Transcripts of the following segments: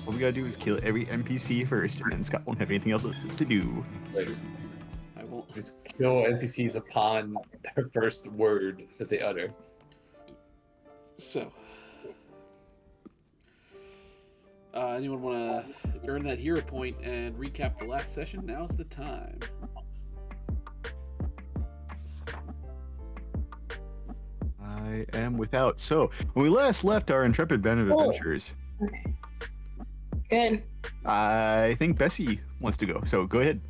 All we gotta do is kill every NPC first, and then Scott won't have anything else to do. Wait, I won't. just kill NPCs upon their first word that they utter. So, anyone want to earn that hero point and recap the last session? Now's the time. I am without. So, when we last left our intrepid band of adventurers, Okay. Good. I think Bessie wants to go. So, go ahead.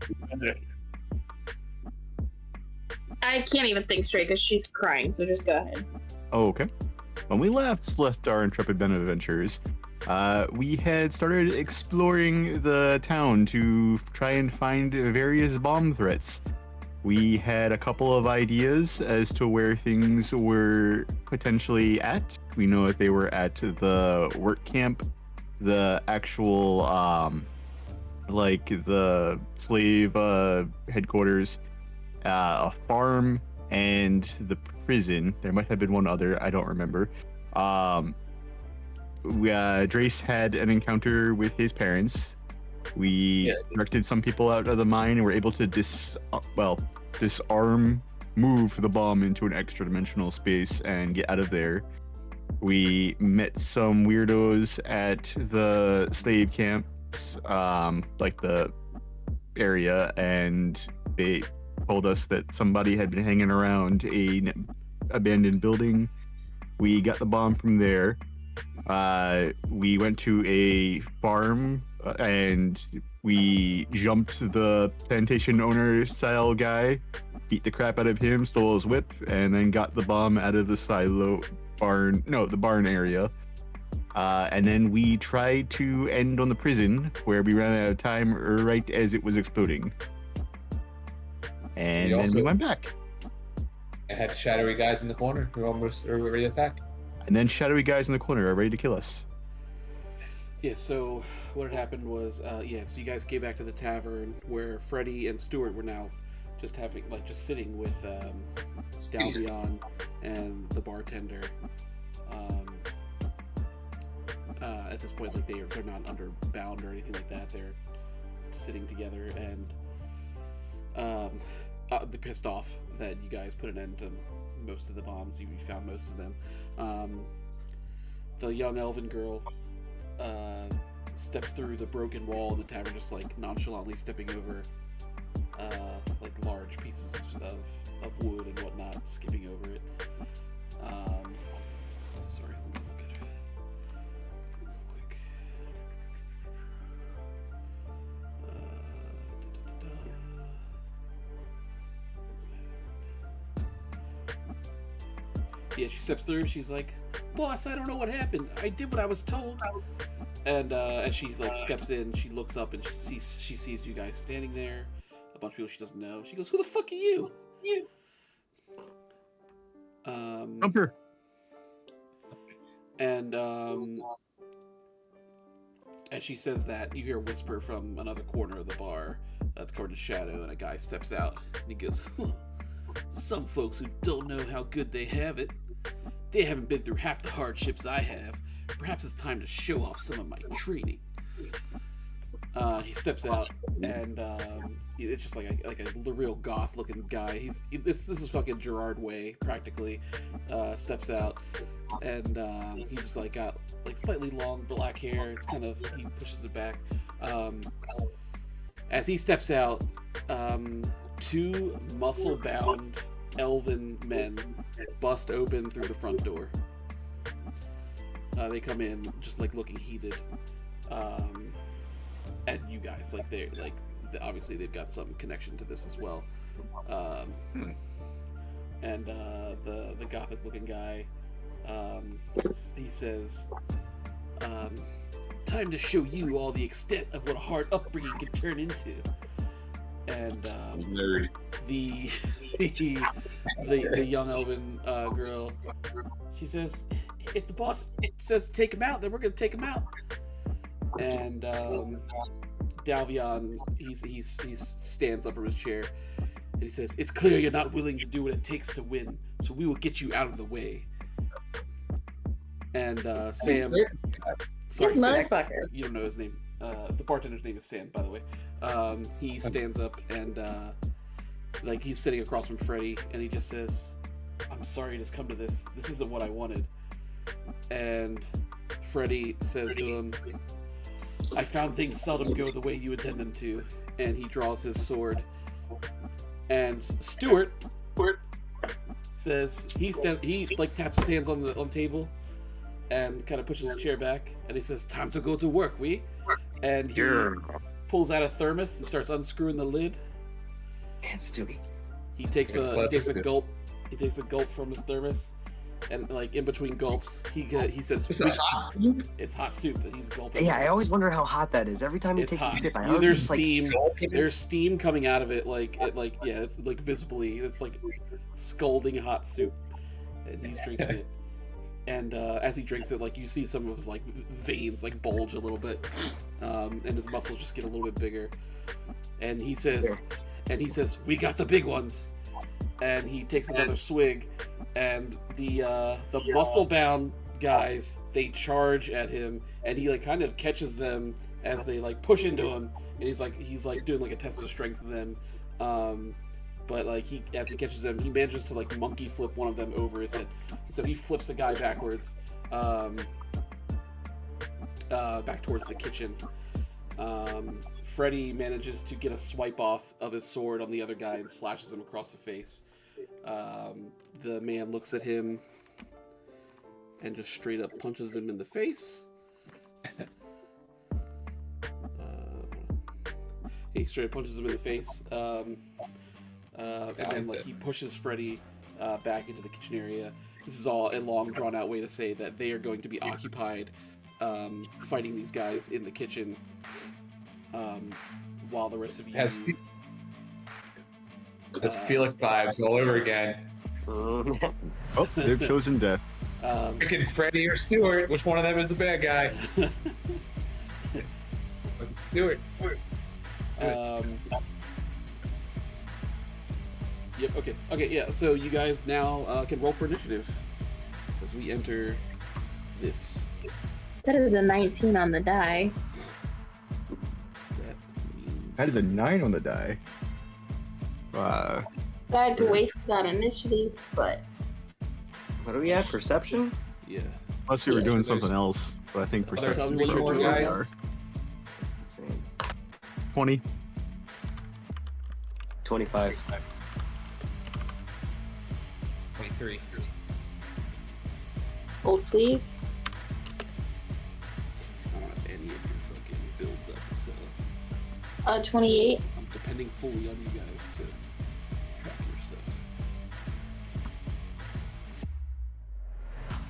I can't even think straight because she's crying, so just go ahead. Oh, okay. When we left our intrepid band of adventurers, we had started exploring the town to try and find various bomb threats. We had a couple of ideas as to where things were potentially at. We know that they were at the work camp, the actual, like the slave headquarters, a farm, and the prison. There might have been one other, I don't remember. Drace had an encounter with his parents. We directed some people out of the mine and were able to disarm, move the bomb into an extra dimensional space and get out of there. We met some weirdos at the slave camps, like the area, and they told us that somebody had been hanging around an abandoned building. We got the bomb from there. We went to a farm and we jumped the plantation owner style guy, beat the crap out of him, stole his whip, and then got the bomb out of the barn area. And then we tried to end on the prison where we ran out of time right as it was exploding. And then we went back. I had shadowy guys in the corner who almost are ready to attack. And then shadowy guys in the corner are ready to kill us. Yeah, so what had happened was, so you guys came back to the tavern where Freddie and Stuart were now just sitting with Dalvion and the bartender. At this point, like they're not under bound or anything like that. They're sitting together and they're pissed off that you guys put an end to most of the bombs. You found most of them. The young elven girl steps through the broken wall in the tavern, just like nonchalantly stepping over like large pieces of wood and whatnot, skipping over it. Sorry, let me look at it real quick. Yeah, she steps through. She's like, "Boss, I don't know what happened. I did what I was told." And as she like steps in, she looks up and she sees you guys standing there. A bunch of people she doesn't know. She goes, "Who the fuck are you?" Jumper. And as she says that, you hear a whisper from another corner of the bar. That's according to Shadow, and a guy steps out and he goes, "Some folks who don't know how good they have it. They haven't been through half the hardships I have. Perhaps it's time to show off some of my training." He steps out, and it's just like a real goth-looking guy. This is fucking Gerard Way, practically. Steps out, and he just like got like slightly long black hair. It's kind of, he pushes it back. As he steps out, two muscle-bound elven men bust open through the front door. They come in just like looking heated at you guys. Like they're like, obviously they've got some connection to this as well. And the gothic looking guy, he says, "Time to show you all the extent of what a hard upbringing can turn into." And the young elven girl, she says, "If the boss says to take him out, then we're gonna take him out." And Dalvion, he stands up from his chair and he says, "It's clear you're not willing to do what it takes to win, so we will get you out of the way." And Sam, Sorry, This Sam. motherfucker. You don't know his name. The bartender's name is Sam, by the way. He stands up and like he's sitting across from Freddy, and he just says, "I'm sorry it has come to this. This isn't what I wanted." And Freddy says to him, "I found things seldom go the way you intend them to." And he draws his sword. And Stuart says he like taps his hands on the table and kind of pushes his chair back, and he says, "Time to go to work, we." And he pulls out a thermos and starts unscrewing the lid. And Stewie. He takes a gulp. He takes a gulp from his thermos, and like in between gulps, he says, It's hot soup. "It's hot soup that he's gulping." Yeah, I always wonder how hot that is. Every time he It's takes hot. a sip, I Yeah, always there's just, like, steam. gulp. There's steam coming out of it, it's like visibly. It's like scalding hot soup, and he's drinking it. And as he drinks it, like you see some of his like veins like bulge a little bit, and his muscles just get a little bit bigger. And he says, "We got the big ones." And he takes another swig, and the muscle-bound guys, they charge at him, and he like kind of catches them as they like push into him, and he's like doing like a test of strength with them. But like as he catches them, he manages to like monkey flip one of them over his head. So he flips a guy backwards, back towards the kitchen. Freddy manages to get a swipe off of his sword on the other guy and slashes him across the face. The man looks at him and just straight up punches him in the face. He straight up punches him in the face. And then like he pushes Freddy back into the kitchen area. This is all a long drawn out way to say that they are going to be occupied fighting these guys in the kitchen while the rest of you... That's Felix vibes all over again. Oh, they've chosen death. Freaking Freddy or Stuart, which one of them is the bad guy? Stuart. Yep, okay, yeah, so you guys now can roll for initiative as we enter this. That is a 19 on the die. That is a 9 on the die. I had to waste that initiative, but What are we at? Perception? Yeah. Unless we were Yeah. doing So something there's- else, but I think Tell me perception's what you're correct doing, so guys. far. That's insane. 20. 25. 23. hold please. I don't have any of your fucking builds up, so 28. I'm depending fully on you guys to track your stuff.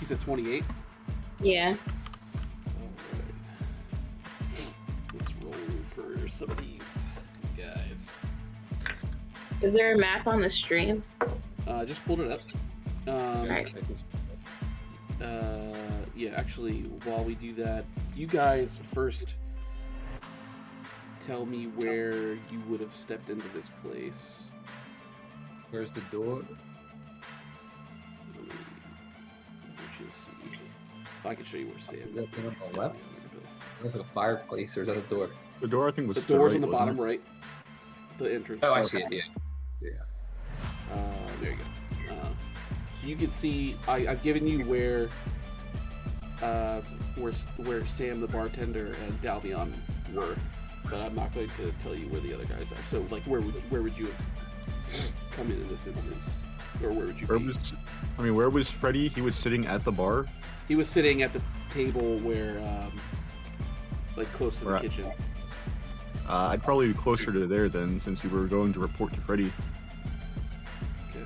You said 28? Yeah. Alright. Let's roll for some of these guys. Is there a map on the stream? Just pulled it up. Alright. Yeah, actually, while we do that, you guys first tell me where you would have stepped into this place. Where's the door? Let me just see. I can show you where Sam Is that on the left? is. That's like a fireplace, or is that a door? The door, I think, was The to door's right, on the wasn't bottom it? right. The entrance. Oh, I see it, yeah. There you go. So you can see, I've given you where Sam the bartender and Dalbion were, but I'm not going to tell you where the other guys are. So, like, where would you have come in this instance, or where would you be? Where was Freddy? He was sitting at the bar. He was sitting at the table where, like, close to the Right. kitchen. I'd probably be closer to there then, since you were going to report to Freddy. Okay.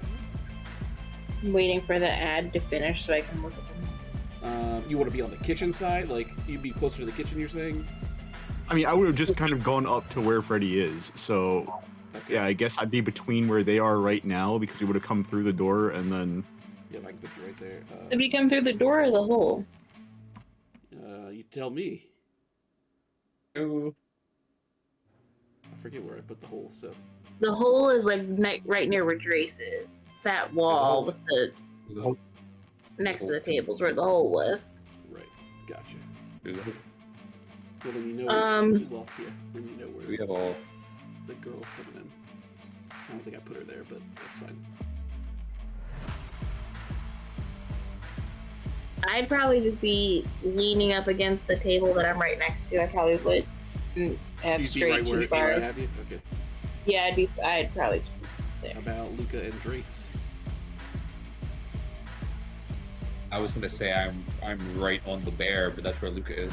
I'm waiting for the ad to finish so I can look at them. You want to be on the kitchen side? Like, you'd be closer to the kitchen, you're saying? I mean, I would have just kind of gone up to where Freddy is. So, Okay. yeah, I guess I'd be between where they are right now because he would have come through the door and then. Yeah, I can put you right there. Did we come through the door or the hole? You tell me. Ooh. I forget where I put the hole, so. The hole is like right near where Drace is. That wall with the The whole next to the tables where the hole was. Right. Gotcha. Is it? Well, then you know. Well, yeah. Then you know where We have all. the girl's coming in. I don't think I put her there, but that's fine. I'd probably just be leaning up against the table that I'm right next to. I probably would have You'd be straight right to where the bar. I have you? Okay. Yeah, I'd probably just be there. How about Luca and Drace? I was gonna say I'm right on the bear, but that's where Luca is.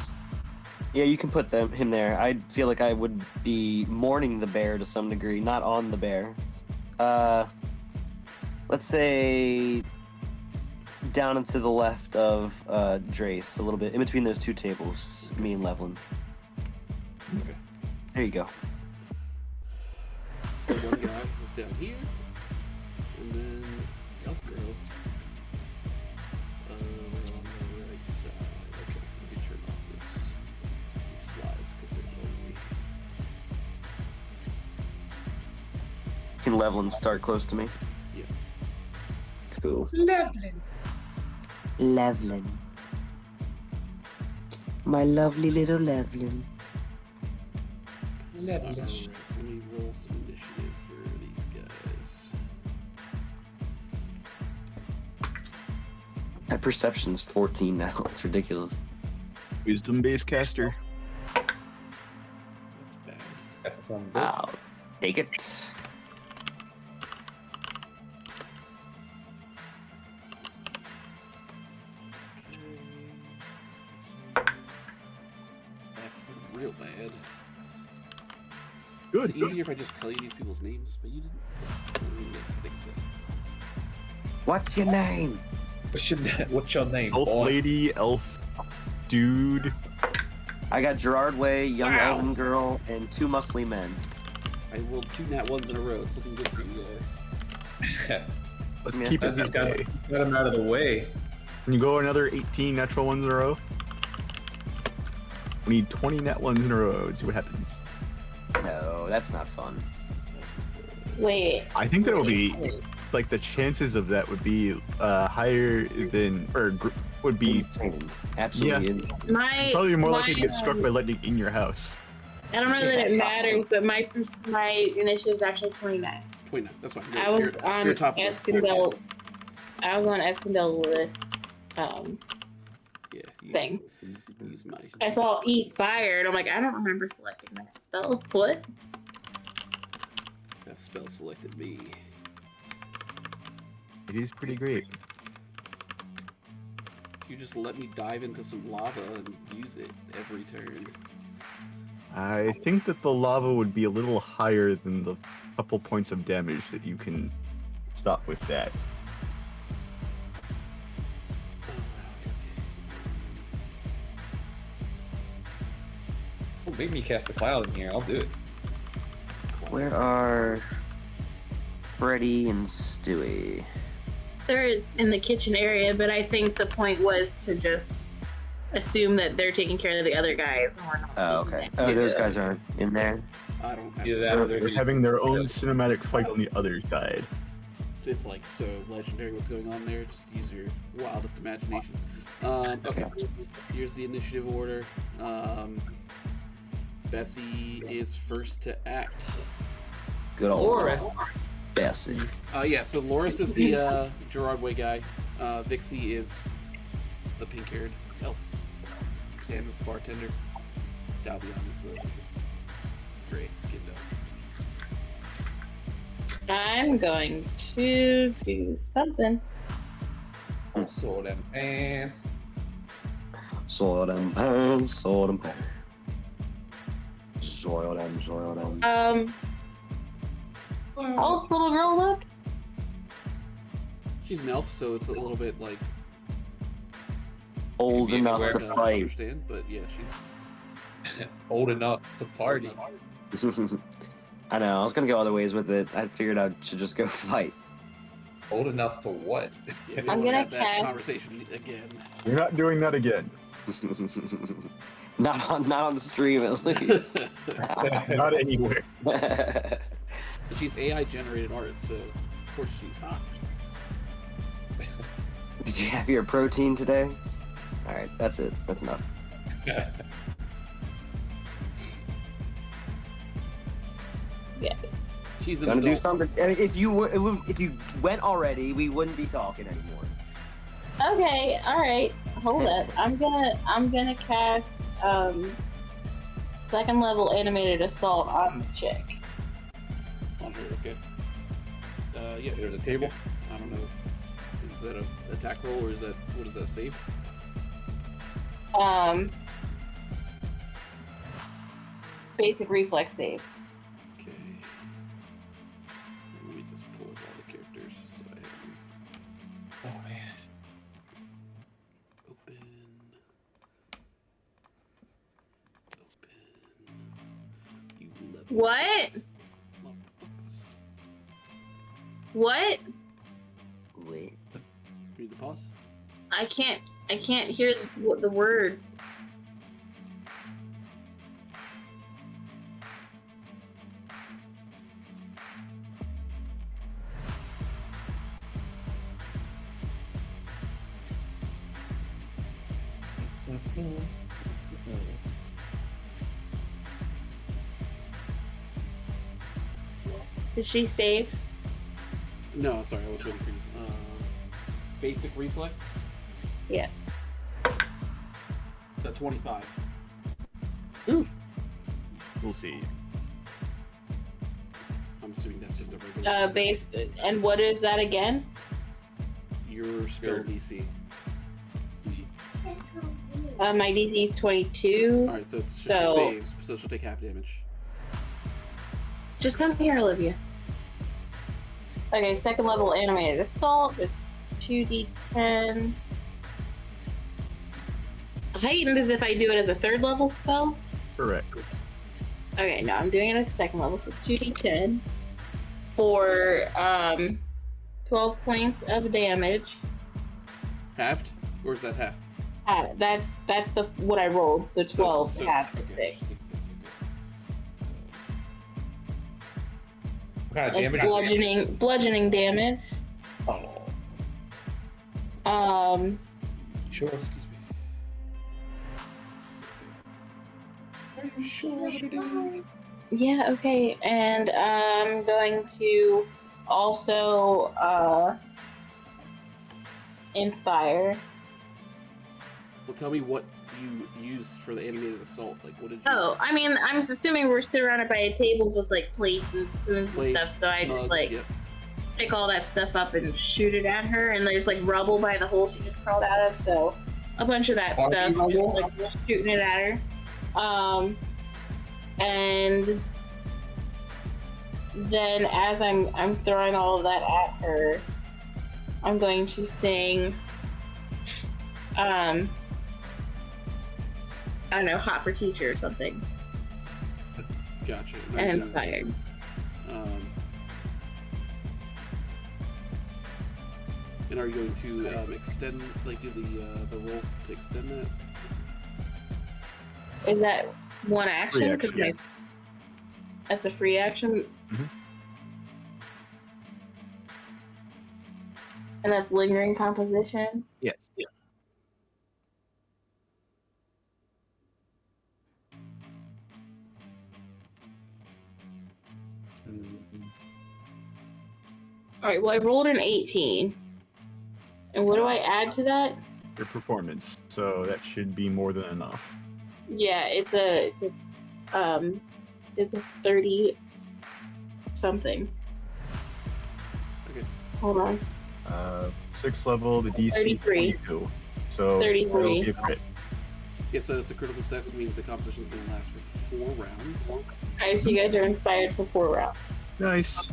Yeah, you can put him there. I feel like I would be mourning the bear to some degree, not on the bear. Let's say down and to the left of Drace, a little bit in between those two tables, me and Levlin. Okay. There you go. So one guy was down here, and then Elf Girl. We're on the right side. Okay, let me turn off these slides because they're lonely. Can Levlin start close to me? Yeah. Cool. Lovely. Levlin. My lovely little Levlin. Alright, so let me roll some initiative for these guys. My perception's 14 now. It's ridiculous. Wisdom-based caster. That's bad. That's on I'll take it. That's real bad. Good. It's easier if I just tell you these people's names, but you didn't. I think so. What's your name? What's your name? Elf boy? lady, elf dude. I got Gerard Way, young Wow. elven girl, and 2 muscly men. I rolled 2 nat 1s in a row. It's looking good for you guys. Let's Yeah. keep it He's that got way. him out of the way. Can you go another 18 natural ones in a row? We need 20 net ones in a row and see what happens. No, that's not fun. Wait. I think that would be like the chances of that would be higher than would be Insane. Absolutely. My probably more my, likely to get struck by lightning in your house. I don't know that it matters, but my initiative is actually 29. 29. That's fine. I was You're on top one. Escondel. I was on Escondel with Yeah. You, thing. Use my. I saw Eat Fire, and I'm like, I don't remember selecting that spell. What? That spell selected me. It is pretty great. You just let me dive into some lava and use it every turn. I think that the lava would be a little higher than the couple points of damage that you can stop with that. Oh, make me cast a cloud in here. I'll do it. Where are Freddy and Stewie? They're in the kitchen area, but I think the point was to just assume that they're taking care of the other guys, and we're not. Oh, taking okay. that. Oh, those guys aren't in there. I don't have Either that or They're having their own cinematic fight on the other side. It's like so legendary what's going on there. Just use your wildest imagination. Okay, here's the initiative order. Bessie is first to act. Good old Loris. Bessie. Yeah, so Loris is the Gerard Way guy. Vixie is the pink-haired elf. Sam is the bartender. Dalbion is the gray skinned elf. I'm going to do something. Saw them pants. Soil them pants, soil them pants. Soil them, soil them. How's this little girl look? She's an elf, so it's a little bit like Old Maybe enough anywhere to I don't fight. understand, but yeah, she's Old enough to party. I know, I was gonna go other ways with it. I figured I should just go fight. Old enough to what? Yeah, we don't I'm wanna gonna have that cast- conversation again. You're not doing that again. not on the stream at least. Not anywhere. But she's AI generated art, so of course she's hot. Did you have your protein today? Alright, that's it. That's enough. Yes. She's an Gonna do adult. something. I mean, if you went already, we wouldn't be talking anymore. Okay, alright. Hold up. I'm gonna cast second level animated assault on the chick. On her, okay. Yeah. There's a table. I don't know. Is that an attack roll or is that what is that save? Basic reflex save. Okay. Let me just pull up all the characters so I have them Oh man. open. You level What? 6 motherfuckers. What? Wait. Read the pause. I can't hear the word. Did she save? No, sorry, I was waiting for you. Basic reflex. Yeah. Is that 25? We'll see. I'm assuming that's just a regular. Base. And what is that against? Your spell DC. My DC is 22. Alright, so it's just So- saves, so she'll take half damage. Just come here, Olivia. Okay, second level animated assault. It's 2d10. Heightened as if I do it as a third level spell. Correct. Okay, no, I'm doing it as a second level, so it's 2d10 for 12 points of damage. Halved? Or is that half? That's the what I rolled, so 12 So- half to okay, 6. okay. What kind of It's damage? bludgeoning damage. Oh. Sure. Excuse me. Are you sure what it is? Yeah, okay, and I'm going to also inspire. Well, tell me what you used for the animated assault. Like, what did you? Oh, I mean, I'm just assuming we're surrounded by tables with like plates and spoons Plates, and stuff, so I just mugs, like yep. pick all that stuff up and shoot it at her, and there's like rubble by the hole she just crawled out of, so a bunch of that Barbie stuff, rubble? just like shooting it at her. And then as I'm throwing all of that at her, I'm going to sing I don't know, Hot for Teacher or something. Gotcha. And inspired. And are you going to extend, like, do the roll to extend that? Is that one action? Free 'Cause action, that's a free action. Mhm. And that's lingering composition. Yes. All right. Well, I rolled an 18. And what do I add to that? Your performance. So that should be more than enough. Yeah, it's a 30 something. Okay. Hold on. 6th level, the DC is 33. 22. So 33. that'll be a crit. Yeah, so it's a critical success, means the competition is going to last for 4 rounds. All right, so you guys are inspired for 4 rounds. Nice.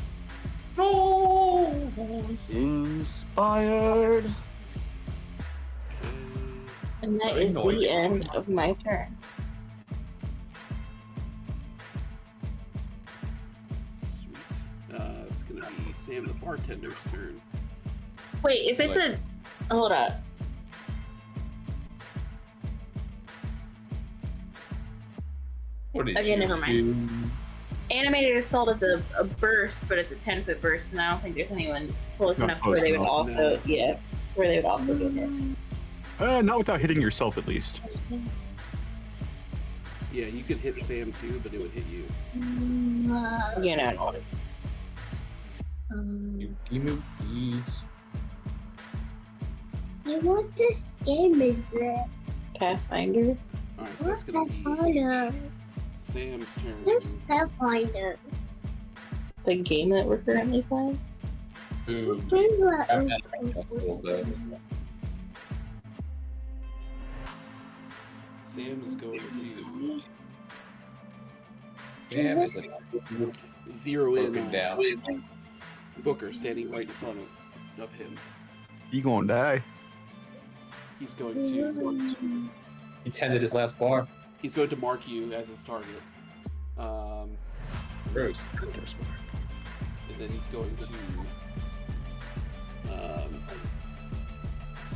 Inspired. Okay. And that Very is noisy. the end of my turn. Sweet. It's going to be Sam the bartender's turn. Wait, if it's a... Hold up. What did Okay, you never mind. do? Animated assault is a burst, but it's a 10-foot burst, and I don't think there's anyone close Not enough close where they would enough, also... no. Yeah, where they would also get hit. Not without hitting yourself, at least. Yeah, you could hit Sam too, but it would hit you. You know. You emu, please. What this game is it? Pathfinder. Alright, so that's What's gonna be Pathfinder? Sam's turn. What's Pathfinder? The game that we're currently playing. Boom. What I'm game not a little bit. Sam is going to Damn it. zero in Broken down. on Booker standing right in front of him. You gonna die? He's going to He tended his last bar. mark you as his target. Gross. And then he's going to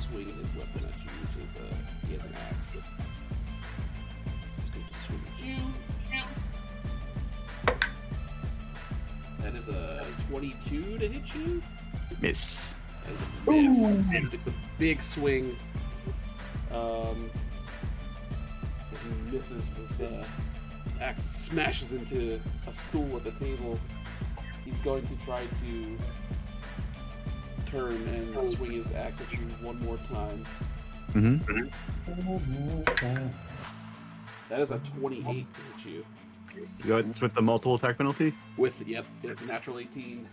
swing his weapon at you, which is he has an axe. He's going to swing at you. That is a 22 to hit you. Miss. That is a miss. He takes a big swing. And he misses. His axe smashes into a stool at the table. He's going to try to turn and swing his axe at you one more time. That is a 28 to hit you. You go with the multiple attack penalty? Yep, it's a natural 18.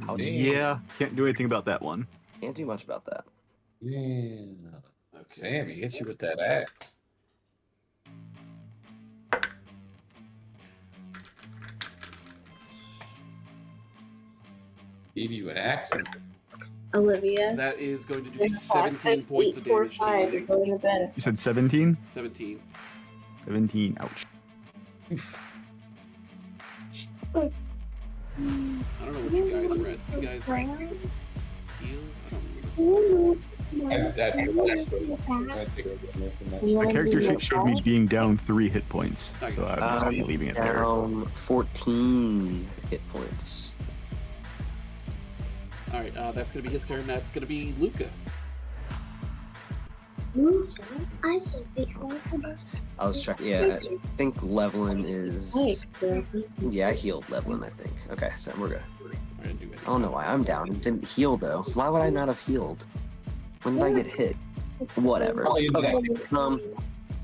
Ouch. Yeah, can't do anything about that one. Can't do much about that. Yeah. Okay. Sam, he hit you with that axe. Gave you an axe and Olivia. That is going to do There's 17 points of damage to 5. You're you. going to bed. You said 17? 17. 17, ouch. I don't know what you guys read. You guys heal? I don't remember. My character sheet showed me being down 3 hit points, I so got I'm just leaving it there. Down 14 hit points. Alright, that's going to be his turn. That's going to be Luca. I should be confident. I was checking. Yeah, I think Levelin is. Wait, Yeah, I healed Levelin, I think. Okay, so we're good. I didn't do I don't know why I'm down. Didn't heal though. Why would I not have healed? When did I get hit? Whatever. Oh, you Okay.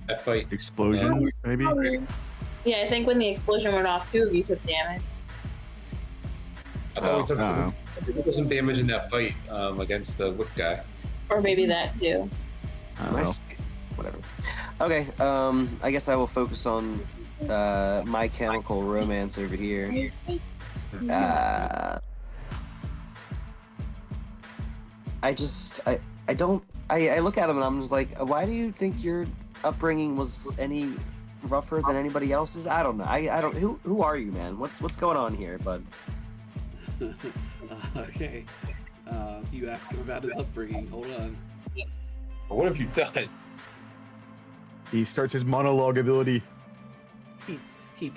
that fight. Explosion, maybe? Yeah, I think when the explosion went off, 2 of you took damage. I thought we Oh, took some damage in that fight against the whip guy. Or maybe that too. I don't know. Nice. Whatever. Okay. I guess I will focus on My Chemical Romance over here. I look at him and I'm just like, why do you think your upbringing was any rougher than anybody else's? I don't know. I don't. Who are you, man? What's going on here, bud? Okay. So you ask him about his upbringing. Hold on. What have you done? He starts his monologue ability. He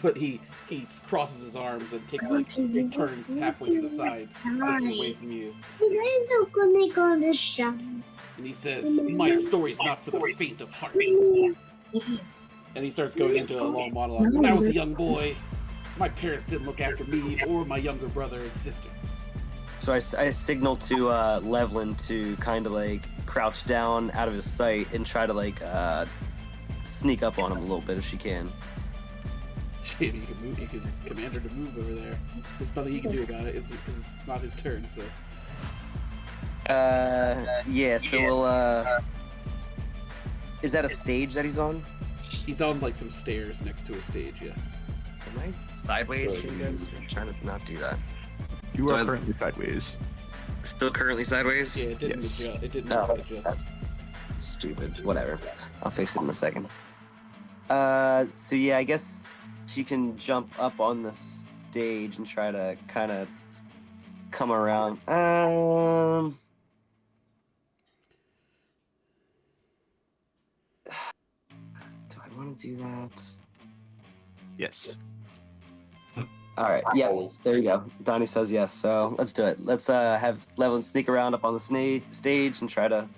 crosses his arms and takes turns halfway to the side, looking away from you. You guys are gonna go to shop. And he says, "My story's not for the faint of heart." And he starts going into a long monologue. When I was a young boy, my parents didn't look after me or my younger brother and sister. So I signal to Levlin to kind of like crouch down out of his sight and try to sneak up on him a little bit if she can. Shit, you can move. You can command her to move over there. There's nothing he can do about it. Because it's not his turn. So. Yeah. So we'll. Is that a stage that he's on? He's on some stairs next to a stage. Yeah. Am I sideways for you guys? I'm trying to not do that. You So are I- currently sideways. Still currently sideways? Yeah, it didn't Yes. adjust. It didn't Oh. adjust. Stupid. Whatever. I'll fix it in a second. So yeah, I guess she can jump up on the stage and try to kind of come around. Do I want to do that? Yes. All right. Yeah. Always. There you go. Donnie says yes. So let's do it. Let's have Levin sneak around up on the stage and try to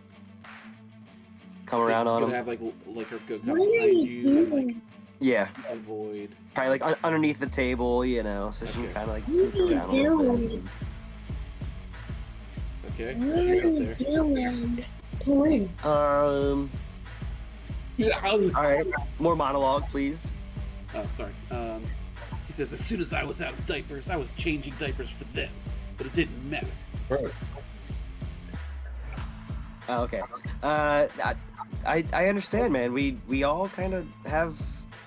come So around you're on gonna him. have like her go come What are behind you you and doing? Yeah, avoid. probably like underneath the table, you know, so she can Okay. kind of like What are sneak you around a little bit. doing? Okay, What so she's are up you there. doing? All right, more monologue, please. Oh, sorry. He says, as soon as I was out of diapers, I was changing diapers for them, but it didn't matter. Gross. Oh, okay. I understand, man. We all kind of have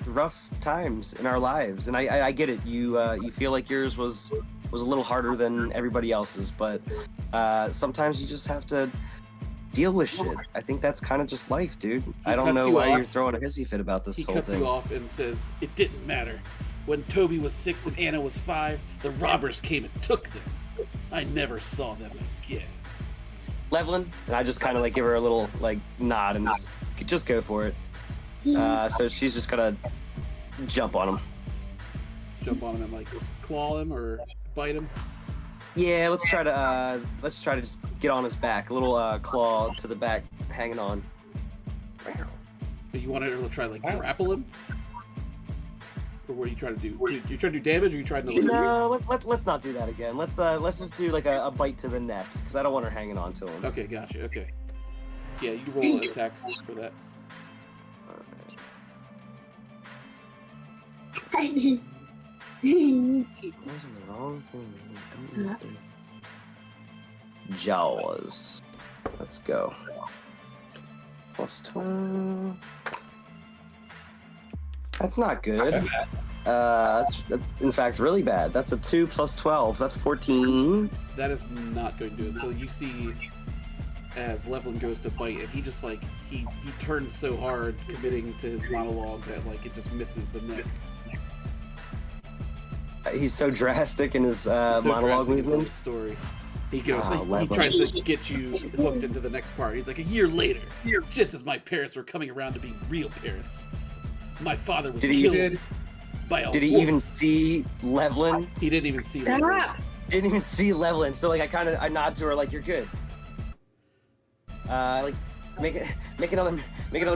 rough times in our lives, and I get it. You feel like yours was a little harder than everybody else's, but sometimes you just have to deal with shit. I think that's kind of just life, dude. I don't cuts know you why you're off. throwing a hissy fit about this He whole cuts thing. you off and says, it didn't matter. When Toby was 6 and Anna was 5, the robbers came and took them. I never saw them again. Levelin, and I just kind of like give her a little like nod and just go for it. So she's just gonna jump on him. Jump on him and like claw him or bite him. Yeah, let's try to just get on his back. A little claw to the back, hanging on. But you wanted her to try to like grapple him? Or what are you trying to do? Do you try to do damage or are you trying to like... No, let's not do that again. Let's just do like a bite to the neck because I don't want her hanging on to him. Okay, gotcha, okay. Yeah, you can roll an attack for that. Wasn't the wrong thing. Don't want to- Jaws. Let's go. Plus 12. That's not good. That's in fact really bad. That's a 2 plus 12. That's 14. So that is not going to do it. So you see as Levlin goes to bite, and he just like he turns so hard committing to his monologue that like it just misses the neck. He's so drastic in his He's so monologue drastic into movement. the story. He goes, he Levlin. tries to get you hooked into the next part. He's like, a year later, just as my parents were coming around to be real parents, my father was killed by a Did he wolf. even see Levlin? He didn't even see Levlin. Stop! Didn't even see Levlin. So like I nod to her like you're good. Like make another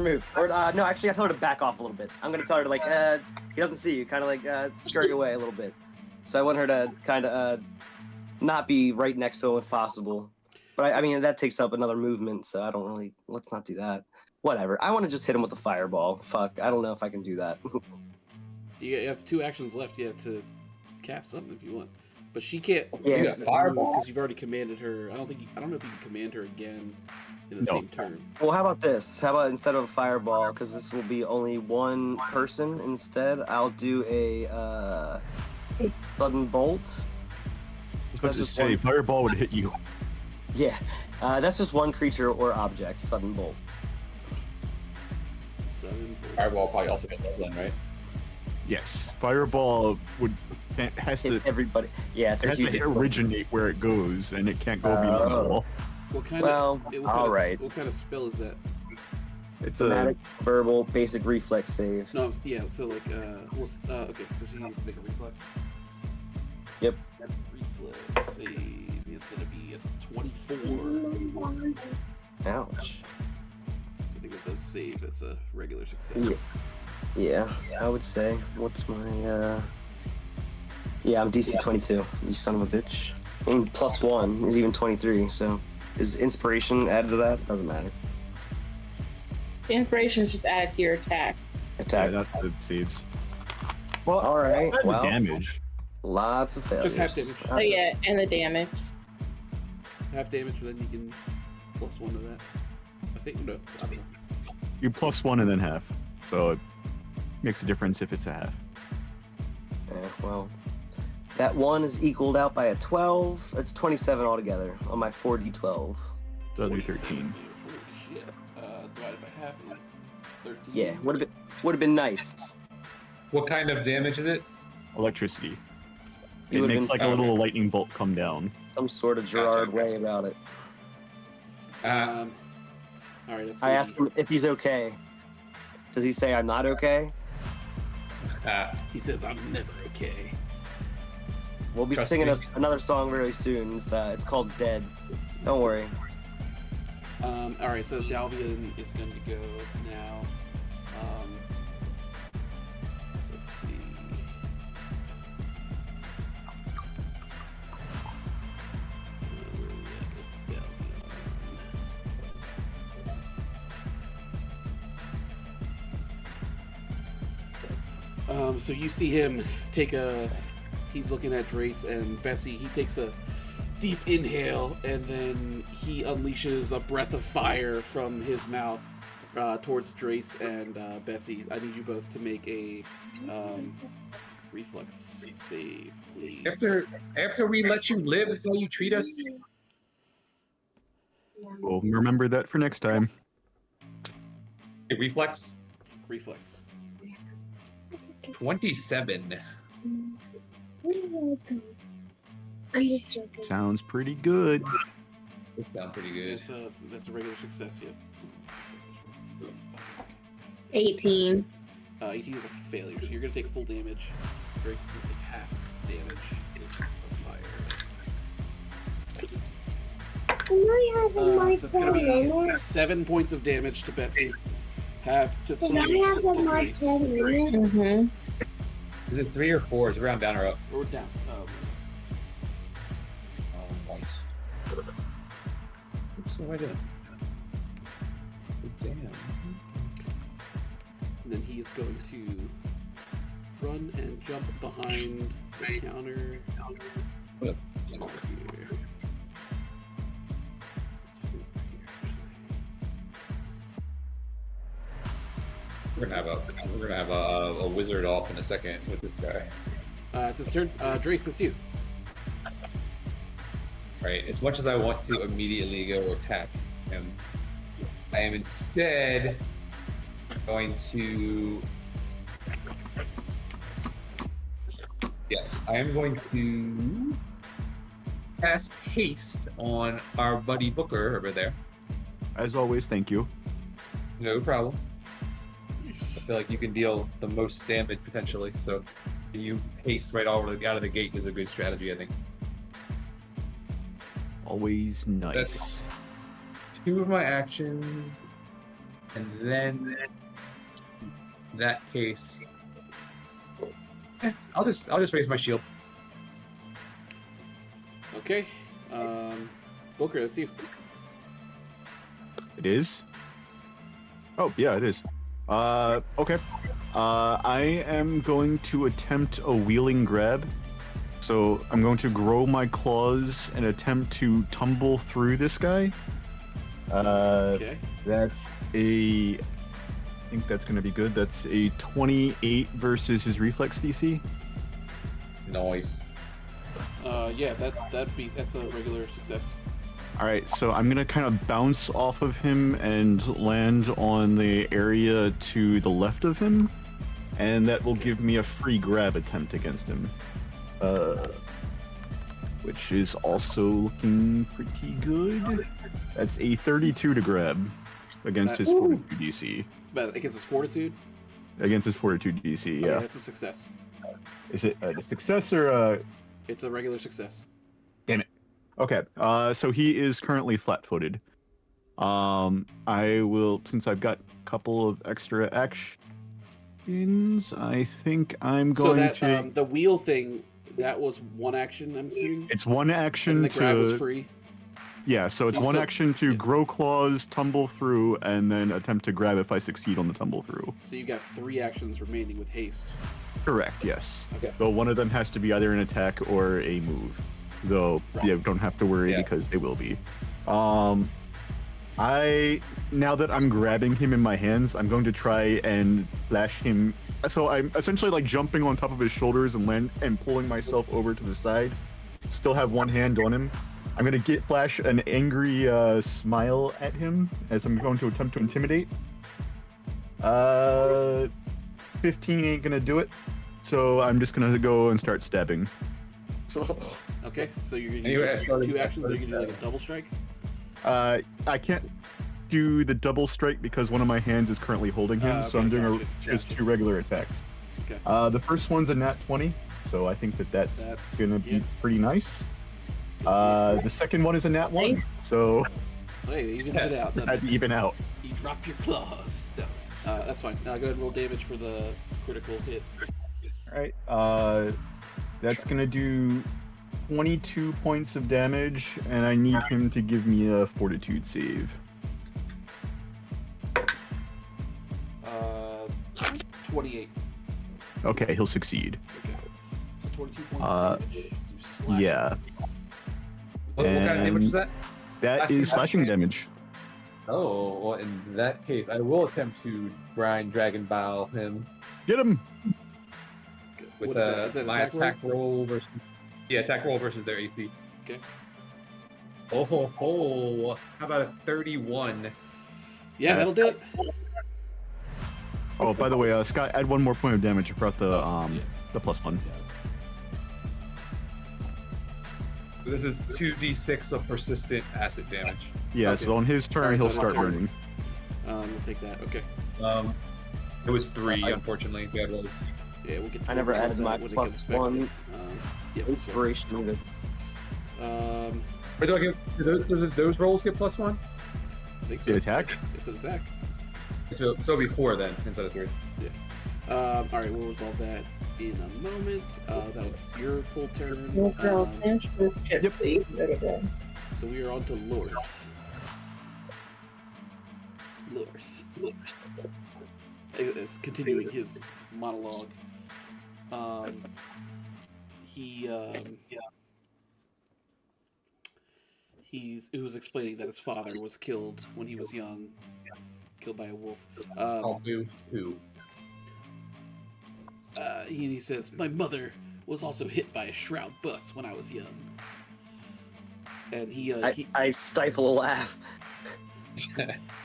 move. Or no, actually I tell her to back off a little bit. I'm gonna tell her to like he doesn't see you, kind of like scurry away a little bit. So I want her to kind of not be right next to him if possible. But I mean that takes up another movement, so I don't really. Let's not do that. Whatever. I want to just hit him with a fireball. Fuck. I don't know if I can do that. You have 2 actions left yet to cast something if you want, but she can't. Yeah. You got fireball. because you've already commanded her. I don't know if you can command her again in the No. same turn. Well, how about this? How about instead of a fireball, because this will be only one person instead, I'll do a sudden bolt. I was about That's to just say, one. fireball would hit you. Yeah, that's just one creature or object. Sudden bolt. 7. Fireball probably also gets Levlin, right? Yes, fireball has to Hit everybody. Yeah, it's it a has to huge. originate where it goes, and it can't go beyond the Oh. wall. What kind Well, of? all right. What kind of spell is that? It's Dramatic, verbal, basic reflex save. No, yeah. So like, okay. So she needs to make a reflex. Yep. Reflex save is gonna be a 24. Ouch. So I think it does save. That's a regular success. Yeah. Yeah, I would say. What's my Yeah, I'm DC 22. You son of a bitch. And plus 1 is even 23. So, is inspiration added to that? Doesn't matter. The inspiration is just added to your attack. yeah, Attack. that's the saves. Well, All right. that's the Well, damage. lots of failures. Just half damage. Oh yeah, and the damage. Half damage, then you can plus 1 to that. I think no. I don't know. You plus 1 and then half, so it makes a difference if it's a half. Yeah, well, that 1 is equaled out by a 12. It's 27 altogether on my 4d12. So that'll be 47 13. damage. Holy shit. Divided by half is 13. Yeah, would have been nice. What kind of damage is it? Electricity. It It would've makes been- like a little lightning bolt come down. Some sort of Gerard way about it. All right. That's I gonna asked be- him if he's okay. Does he say I'm not okay? He says, "I'm never okay." We'll be Trust singing me. another song very soon. It's called Dead. Don't worry. All right. So Dalvian is going to go now. So you see him take a. He's looking at Drace and Bessie. He takes a deep inhale, and then he unleashes a breath of fire from his mouth towards Drace and Bessie. I need you both to make a reflex save, please. After we let you live, is how you treat us. We'll remember that for next time. Hey, reflex. Reflex. 27. I'm just joking. Sounds pretty good. It sounds pretty good. That's a regular success, yep. 18. 18 is a failure, so you're going to take full damage. Drace is going to take half damage of fire. Can I have my So it's going to be 7 points of damage to Bessie. Half to 3 Can I have to my Drace. Mm-hmm. Is it 3 or 4? Is it round down or up? Or down. Oh, nice. Oops, what am I doing? Damn. And then he is going to run and jump behind the counter. What up? Over here. Let's put it over here, actually. We're gonna have a wizard off in a second with this guy. It's his turn. Drace, it's you. Right. As much as I want to immediately go attack him, I am instead going to. Yes, I am going to cast haste on our buddy Booker over there. As always, thank you. No problem. I feel like you can deal the most damage potentially, so you haste right out of the gate is a good strategy, I think. Always nice. That's 2 of my actions, and then in that case, I'll just raise my shield. Okay. Booker, that's you. It is? Oh, yeah, it is. Okay. I am going to attempt a wheeling grab. So I'm going to grow my claws and attempt to tumble through this guy. Okay. That's I think that's going to be good. That's a 28 versus his reflex DC. Nice. Yeah, that's a regular success. All right, so I'm gonna kind of bounce off of him and land on the area to the left of him, and that will give me a free grab attempt against him, which is also looking pretty good. That's a 32 to grab against his fortitude DC. But against his fortitude? Against his fortitude DC, yeah. Okay, that's a success. Is it a success or a? It's a regular success. Damn it. Okay, so he is currently flat-footed. I will, since I've got a couple of extra actions, I think I'm going to... the wheel thing, that was one action, I'm assuming? It's one action And the grab was to... free? Yeah, so it's one action to grow claws, tumble through, and then attempt to grab if I succeed on the tumble through. So you got 3 actions remaining with haste. Correct, yes. Okay. Though one of them has to be either an attack or a move. Though, yeah, don't have to worry because they will be. Now that I'm grabbing him in my hands, I'm going to try and flash him. So I'm essentially like jumping on top of his shoulders and pulling myself over to the side. Still have one hand on him. I'm going to flash an angry smile at him as I'm going to attempt to intimidate. 15 ain't gonna do it. So I'm just gonna go and start stabbing. Okay, so you're gonna use 2 actions, or you can do like a double strike? I can't do the double strike because one of my hands is currently holding him, so I'm doing just 2 regular attacks. Okay. The first one's a nat 20, so I think that's gonna be pretty nice. The second one is a nat 1, so hey, it evens it out. I'd even out. You drop your claws. No, that's fine. Now go ahead and roll damage for the critical hit. All right. That's gonna do 22 points of damage, and I need him to give me a fortitude save. 28. Okay, he'll succeed. Okay. So 22 points Uh, of damage. You slash Yeah, him. What kind of damage is that? that is slashing damage. Oh, well, in that case, I will attempt to grind Dragon Bile him Get him! Good. with What is that? Is that my attack attack roll versus. Yeah, attack roll versus their AC. Okay. Oh ho ho! How about a 31? Yeah, that'll do it. Oh, by the way, Scott, add 1 more point of damage. I brought the Yeah. the +1. This is 2d6 of persistent acid damage. Yeah, Okay. so on his turn, Alright, he'll so on his start turn. burning. We'll take that. Okay. It was 3, unfortunately. Bad rolls. Yeah, we'll get. I never we'll get added that my when it plus gets expected. one Yeah. inspiration either. Wait, do those rolls get +1? I think so. The attack? It's an attack. So it'll be 4 then, instead of 3. All right, we'll resolve that in a moment. That was your full turn. We'll finish with Gypsy. So we are on to Loris. Loris. It's continuing his monologue. He was explaining that his father was killed when he was young, killed by a wolf. Who? He says, "My mother was also hit by a shroud bus when I was young." And I stifle a laugh.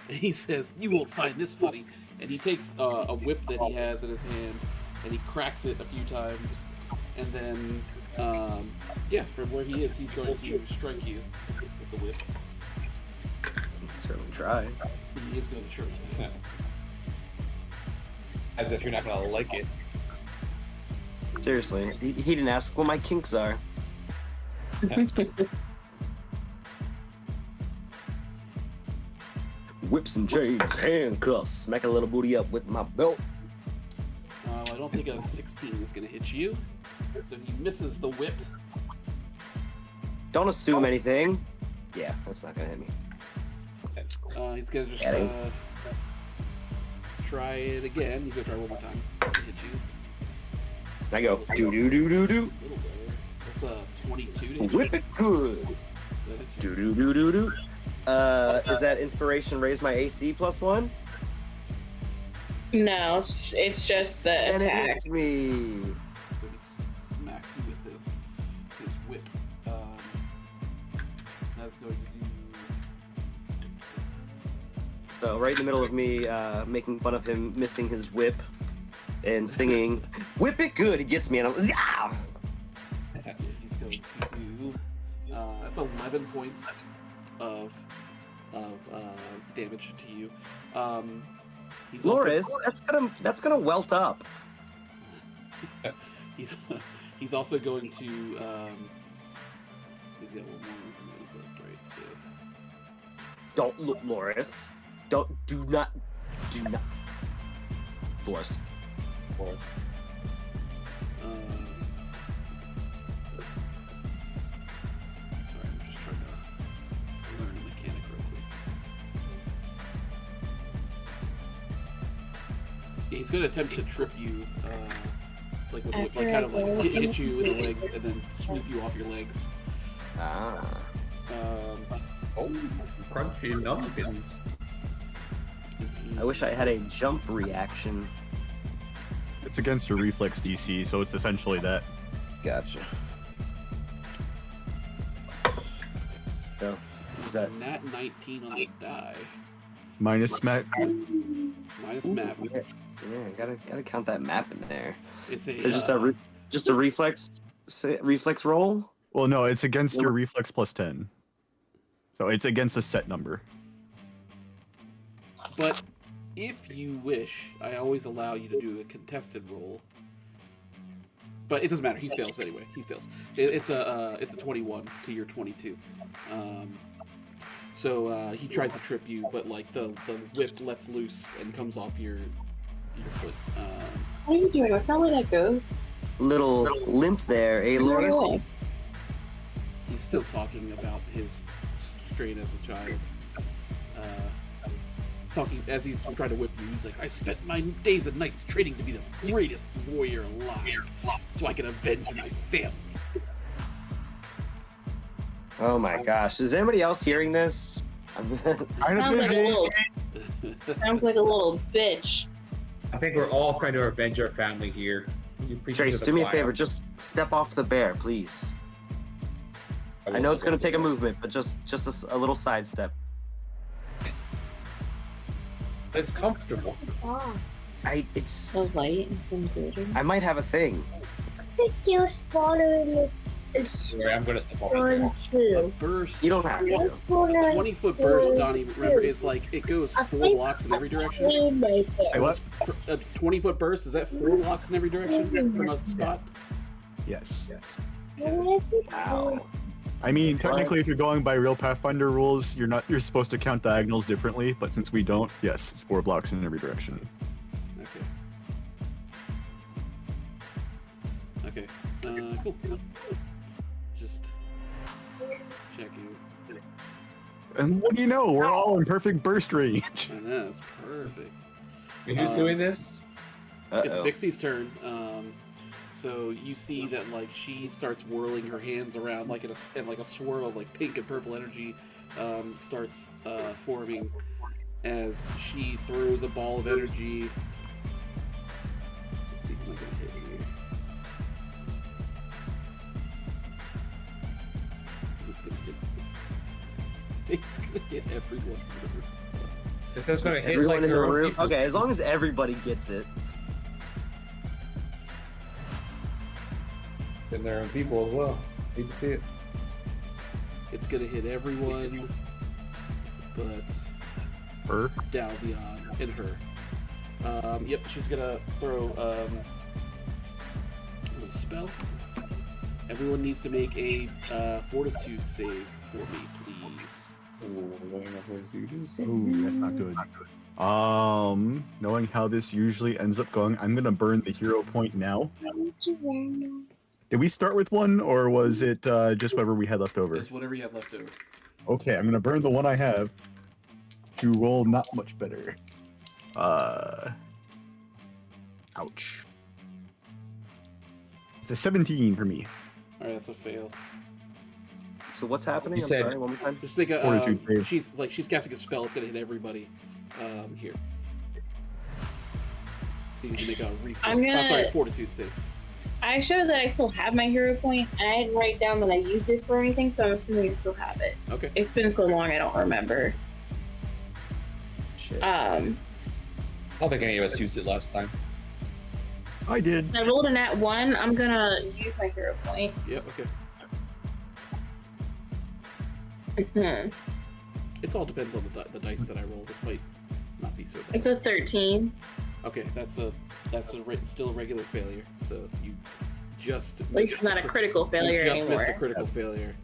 he says, "You won't find this funny." And he takes a whip that he has in his hand, and he cracks it a few times, and then, from where he is, he's going to strike you with the whip. Certainly try. He is going to strike you. As if you're not gonna like it. Seriously, he didn't ask what my kinks are. Whips and chains, handcuffs, smack a little booty up with my belt. I don't think a 16 is going to hit you, so he misses the whip. Don't assume anything. Yeah, that's not gonna hit me. He's going to just Getting. try it again. He's going to try one more time to hit you. I go do do do do do. A little better. That's a 22 to hit Whip you. it good. Does that hit you? Do do do do do. Is that inspiration raise my AC +1? No, it's just the And it attack. hits me. So he smacks you with his whip. That's going to do. So right in the middle of me making fun of him missing his whip and singing "Whip it good," he gets me, and I'm yeah. Yeah, he's going to do. That's 11 points of damage to you. He's Loris, also, that's gonna welt up. he's also going to. He's got one more equipped, right? So. Don't look, Loris. Do not. Loris. Sorry, I'm just trying to learn a mechanic real quick. Yeah, he's going to attempt to trip you, like with After like kind of I like go. hit you in the legs and then sweep you off your legs. Ah. Oh, crunchy numbkins. I wish I had a jump reaction. It's against your reflex DC, so it's essentially that. Gotcha. So, is that Nat 19 on the die. Minus map. Minus map. yeah? Gotta count that map in there. It's a. So just a reflex roll. Well, no, it's against your reflex +10. So it's against a set number. But if you wish, I always allow you to do a contested roll. But it doesn't matter. He fails anyway. He fails. It's a 21 to your 22. So he tries to trip you, but like the whip lets loose and comes off your foot. What are you doing? That's not where that goes. Little limp there, eh, Loris? No. He's still talking about his strain as a child. It's talking, as he's trying to whip you, he's like, I spent my days and nights training to be the greatest warrior alive, so I can avenge my family. Oh my gosh. Is anybody else hearing this? Kind of Sounds like a busy. little. Sounds like a little bitch. I think we're all trying to avenge our family here. You preach to Trace, the do me a choir. favor. Just step off the bear, please. I know it's going to take a movement, but just a little sidestep. It's comfortable. Oh, It's. So light and some glitter. I might have a thing. I think you're swallowing it. It's Sorry, I'm gonna step off. one, A two. burst. You don't have to. I'm gonna 20-foot burst, Donnie, remember, is like, it goes 4 blocks in every direction. clean my Hey, hair. what? A 20-foot burst, is that 4 blocks in every direction from a spot? Yes. Ow. I mean, technically, if you're going by real Pathfinder rules, you're supposed to count diagonals differently. But since we don't, yes, it's 4 blocks in every direction. Okay. Cool. Just checking. And what do you know? We're all in perfect burst range. I know, it's perfect. Who's doing this? It's Uh-oh. Vixie's turn. So you see that like she starts whirling her hands around like and like a swirl of like pink and purple energy starts forming as she throws a ball of energy. Let's see if I can hit here. It's gonna hit. It's gonna hit everyone. This is gonna hit Everyone like in the your own room. people. Okay, as long as everybody gets it. And their own people as well. Hate to see it. It's gonna hit everyone, but Her? Dalvion and her. Yep, she's gonna throw a little spell. Everyone needs to make a fortitude save for me, please. Ooh, That's not good. Knowing how this usually ends up going, I'm gonna burn the hero point now. Did we start with one, or was it just whatever we had left over? It's whatever you have left over. Okay, I'm gonna burn the one I have to roll not much better. Ouch. It's a 17 for me. Alright, that's a fail. So what's happening? You I'm said- sorry, one more time. Just make a Fortitude save. she's casting a spell, it's gonna hit everybody. Here. So you can make a I'm gonna- sorry, fortitude save. I show that I still have my hero point, and I didn't write down that I used it for anything, so I'm assuming I still have it. Okay. It's been so long, I don't remember. Shit. I don't think any of us used it last time. I did. I rolled a nat 1. I'm gonna use my hero point. Yep, okay. Mhm. It all depends on the dice that I roll. This might not be so bad. It's a 13. Okay, that's still a regular failure. So you just At least it's not a critical failure you just anymore. missed a critical failure.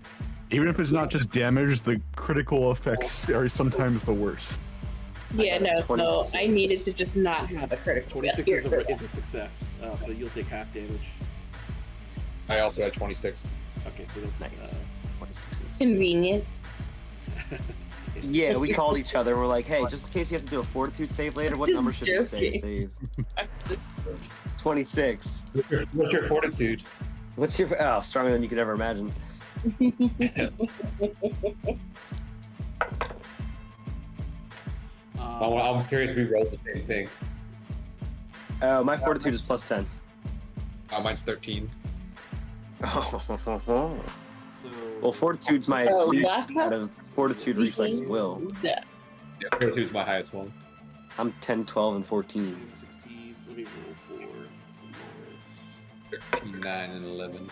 Even if it's not just damage, the critical effects are sometimes the worst. Yeah, no, so 26. I needed to just not have a critical 26 failure. is for a, that. is a success, so you'll take half damage. I also had 26. Okay, so that's Nice. 26 is- Convenient. Yeah, we called each other. We're like, hey, just in case you have to do a fortitude save later, what Just number should we joking. save? 26. What's your fortitude? What's your... Oh, stronger than you could ever imagine. I'm curious if we rolled the same thing. Oh, my fortitude is plus 10. Mine's 13. Well, So fortitude's my Oh, least that's out of fortitude, reflex, will. Yeah. Yeah, fortitude's my highest one. I'm 10, 12, and 14. succeeds. Let me roll for Loris. 13, 9, and 11.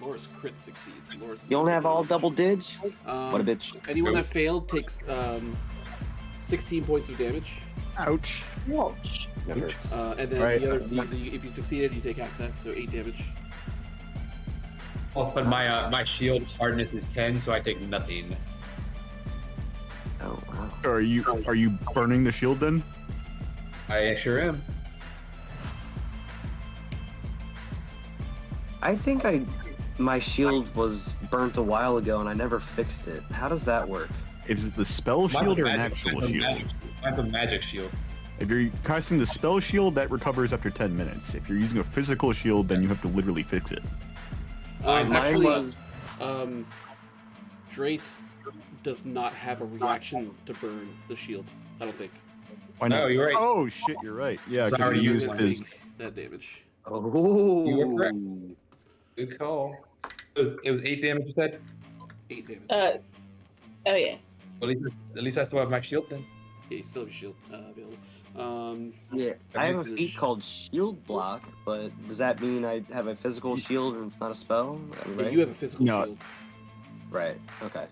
Loris crit succeeds. Loris is You don't have all damage. double dig? What a Um, bitch. Anyone that failed takes 16 points of damage, Ouch. Ouch. That hurts. and then Right. if you succeeded, you take half that, so 8 damage. Oh, but my shield's hardness is 10, so I take nothing. Oh, wow. Are you burning the shield then? I sure am. I think my shield was burnt a while ago and I never fixed it. How does that work? Is it the spell shield or an actual shield? I have a magic shield. If you're casting the spell shield, that recovers after 10 minutes. If you're using a physical shield, then you have to literally fix it. Mine Actually, was. Drace does not have a reaction to burn the shield. I don't think. Why not? No, you're right. Oh shit, you're right. Yeah, It's because already he used used Take his. that damage. Oh. You were correct. Good call. It was 8 damage, you said? 8 damage. Oh yeah. Well, at least I still have my shield then. Yeah, you still have your shield available. Yeah, I have a used the feat called Shield Block, but does that mean I have a physical shield and it's not a spell? yeah, Right? you have a physical No. shield. Right. Okay.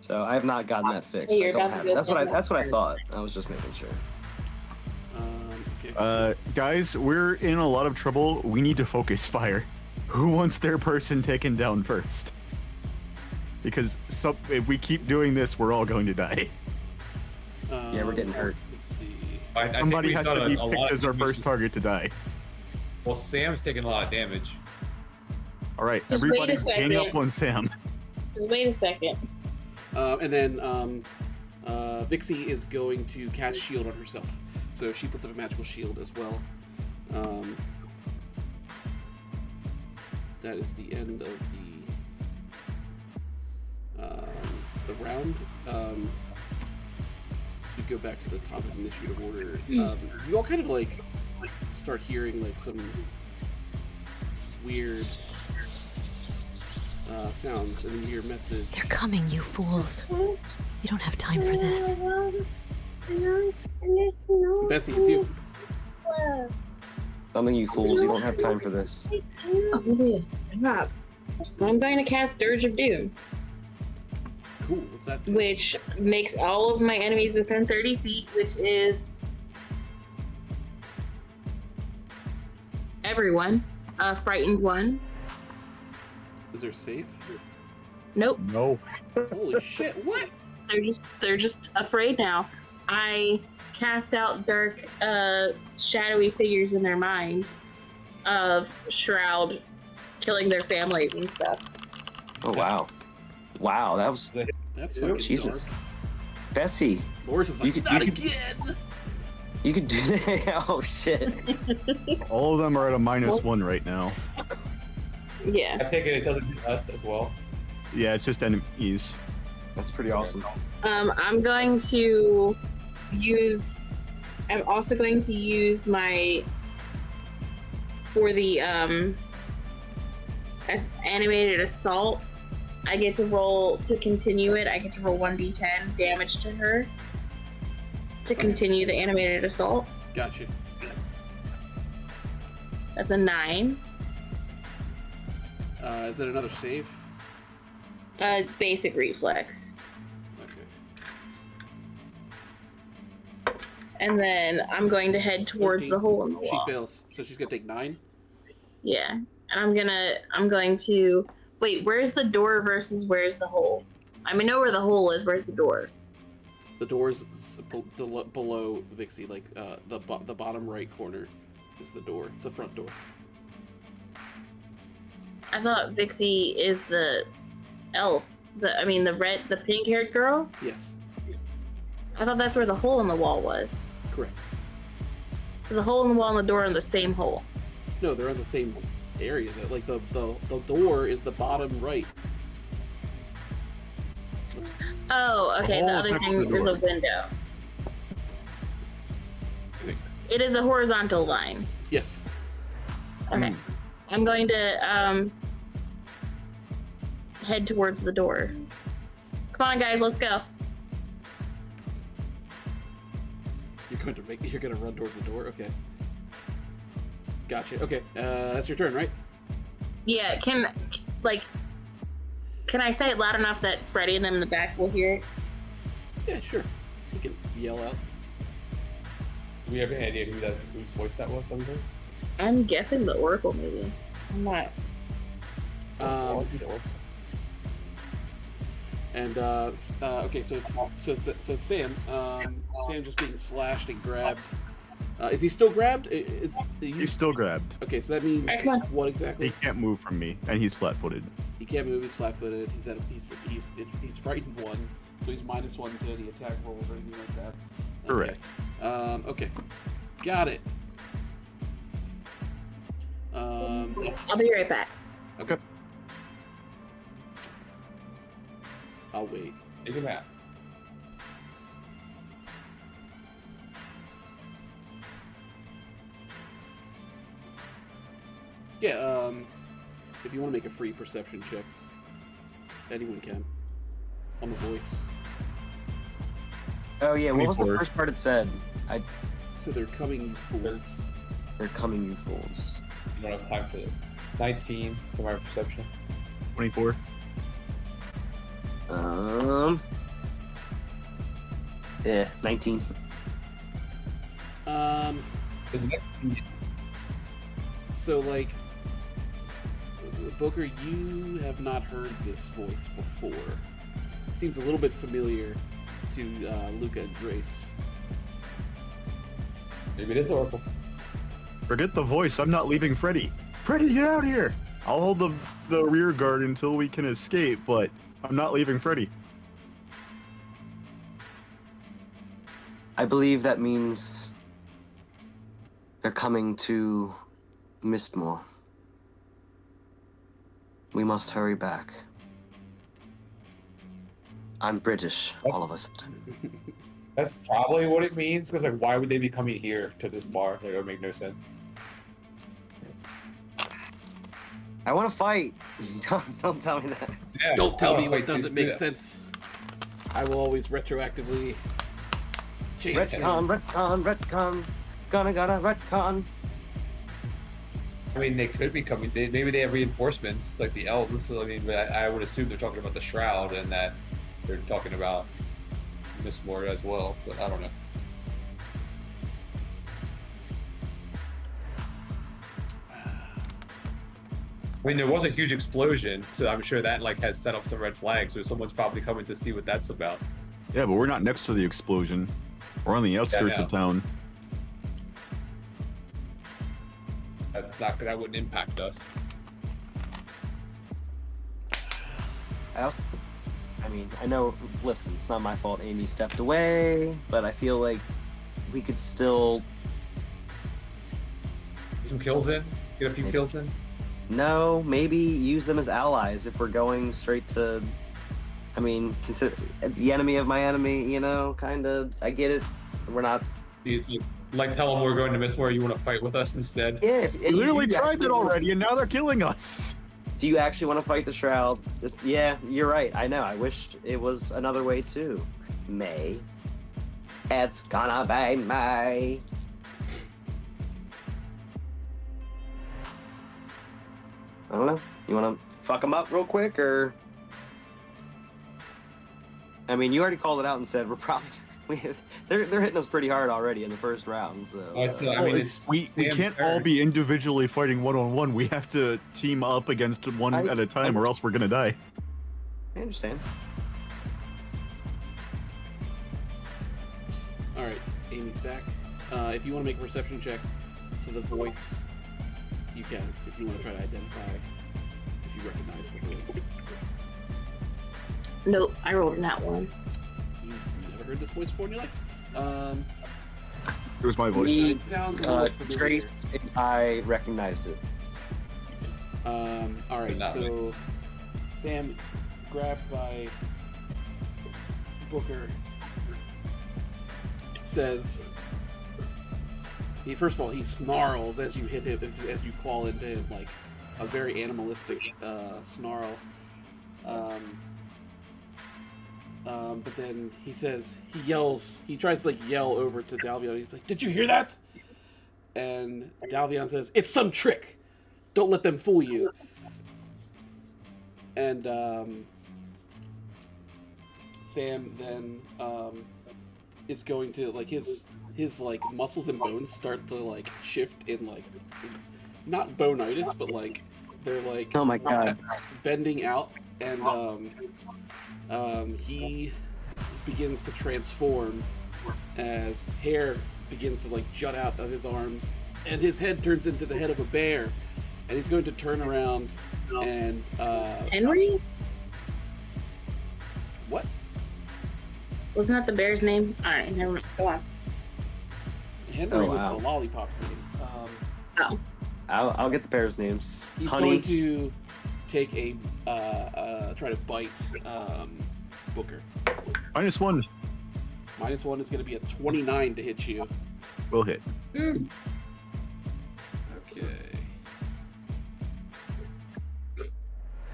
So I have not gotten that fixed. Hey, I you're don't about to have go it. That's what I. down That's what I that thought. I was just making sure. Okay. Guys, we're in a lot of trouble. We need to focus fire. Who wants their person taken down first? Because if we keep doing this, we're all going to die. Yeah, we're getting hurt. Let's see. I think Somebody we've has done to be a lot picked of as our first damages. target to die. Well, Sam's taking a lot of damage. All right, Just wait a everybody, gang up second. on Sam. Just wait a second. And then Vixie is going to cast shield on herself. So she puts up a magical shield as well. That is the end of the round. We go back to the top of the initiative order. You all kind of like start hearing like some weird sounds, and then you hear a message. They're coming, you fools. You don't have time for this. Bessie, it's you. Something, you fools. You don't have time for this. Oh, this. Stop. I'm going to cast Dirge of Doom, Cool. What's that do? which makes all of my enemies within 30 feet, which is everyone, a frightened one. Is there a save? Nope, No. Holy shit! What? they're just afraid now. I cast out dark, shadowy figures in their minds of Shroud killing their families and stuff. Oh wow. Wow, that was That's fucking Jesus. dark. Bessie. Loris is You like, could- not you could- again. You could do that. Oh shit. All of them are at a -1 right now. Yeah. I take it doesn't hit us as well. Yeah, it's just enemies. That's pretty awesome. I'm going to use. I'm also going to use my for the animated assault. I get to roll to continue it. I get to roll 1d10 damage to her to continue the animated assault. Gotcha. That's a 9. Is that another save? Basic reflex. Okay. And then I'm going to head towards 13. the hole in the She wall. fails, so she's gonna take 9. Yeah. And I'm going to wait, where's the door versus where's the hole? I mean, know where the hole is, where's the door? The door's below Vixie, like the bottom right corner is the door, the front door. I thought Vixie is the elf. The pink haired girl? Yes, I thought that's where the hole in the wall was. correct. So the hole in the wall and the door are in the same hole. No, they're in the same area. Though. Like the door is the bottom right. Oh, okay. The The hole is other next to the thing is a door. window. It is a horizontal line. Yes. Okay. I'm going to head towards the door. Come on, guys, let's go. You're gonna run towards the door. Okay. Gotcha. Okay. That's your turn, right? Yeah, can I say it loud enough that Freddy and them in the back will hear it? Yeah, sure. You can yell out. Do we have any idea whose voice that was? Something? I'm guessing the Oracle, maybe. I'm not. And okay, so it's Sam. Sam just being slashed and grabbed. Is he still grabbed? He's still grabbed. Okay, so that means Excellent. what He exactly? can't move from me, and he's flat-footed. He can't move. He's flat-footed. He's frightened 1. So he's -1 to any attack rolls or anything like that. Correct. Okay. Got it. I'll be right back. Okay. I'll wait. Take a nap. Yeah, if you want to make a free perception check, anyone can. On the voice. Oh yeah, what was the 24. first part it said? So they're coming, you fools. They're coming, you fools. You don't have time for it. 19 for my perception. 24. Yeah, 19. Is it So like, Booker, you have not heard this voice before. It seems a little bit familiar to Luca and Grace. Maybe it is Oracle. Forget the voice. I'm not leaving Freddy. Freddy, get out here! I'll hold the rear guard until we can escape, but I'm not leaving Freddy. I believe that means they're coming to Mistmore. We must hurry back. I'm British, all of us. That's probably what it means. Because like, why would they be coming here to this bar? Like, it would make no sense. I want to fight. Don't tell me that. Yeah, Don't tell me oh, what wait, doesn't do make that. sense. I will always retroactively change Retcon, things. retcon. Gotta retcon. I mean, they could be coming. Maybe they have reinforcements, like the elves. So, I mean, but I would assume they're talking about the shroud and that they're talking about Mistmore as well. But I don't know. I mean, there was a huge explosion, so I'm sure that like has set up some red flags. So someone's probably coming to see what that's about. Yeah, but we're not next to the explosion. We're on the outskirts no. of town. That wouldn't impact us. I know, listen, it's not my fault Amy stepped away, but I feel like we could still, Get some kills in. Get a few kills in. maybe use them as allies if we're going straight to, consider the enemy of my enemy, kind of, I get it. We're not, You like tell them we're going to Mistmore. You want to fight with us instead? yeah, We literally tried that already, and now they're killing us. Do you actually want to fight the Shroud? Yeah, you're right. I know. I wish it was another way too. May. It's gonna be May. I don't know. You want to fuck them up real quick, or? I mean, you already called it out and said we're probably they're hitting us pretty hard already in the first round. So I mean, it's we Sam's can't all turn. be individually fighting one-on-one. We have to team up against one at a time, or else we're gonna die. I understand. All right, Amy's back. If you want to make a perception check to the voice, you can. If you want to try to identify if you recognize the voice. Nope, I rolled in that one. You've never heard this voice before in your life. It was my voice. It sounds a little familiar. Trace, I recognized it. All right, Not so Sam, grabbed by Booker, says first of all he snarls as you hit him, as you claw into him, like a very animalistic snarl. But then he tries to like yell over to Dalvion. He's like, "Did you hear that?" And Dalvion says, "It's some trick. Don't let them fool you." And Sam then is going to like his like muscles and bones start to like shift in like not bonitis, but like they're like Oh my god. bending out, and he begins to transform as hair begins to like jut out of his arms, and his head turns into the head of a bear, and he's going to turn around and Henry? what? Wasn't that the bear's name? All right, never mind. Go on. Henry was wow. the lollipop's name. Oh, I'll get the bear's names. He's Honey. going to take a try to bite Booker. -1 -1 is going to be a 29 to hit you. will hit. Okay.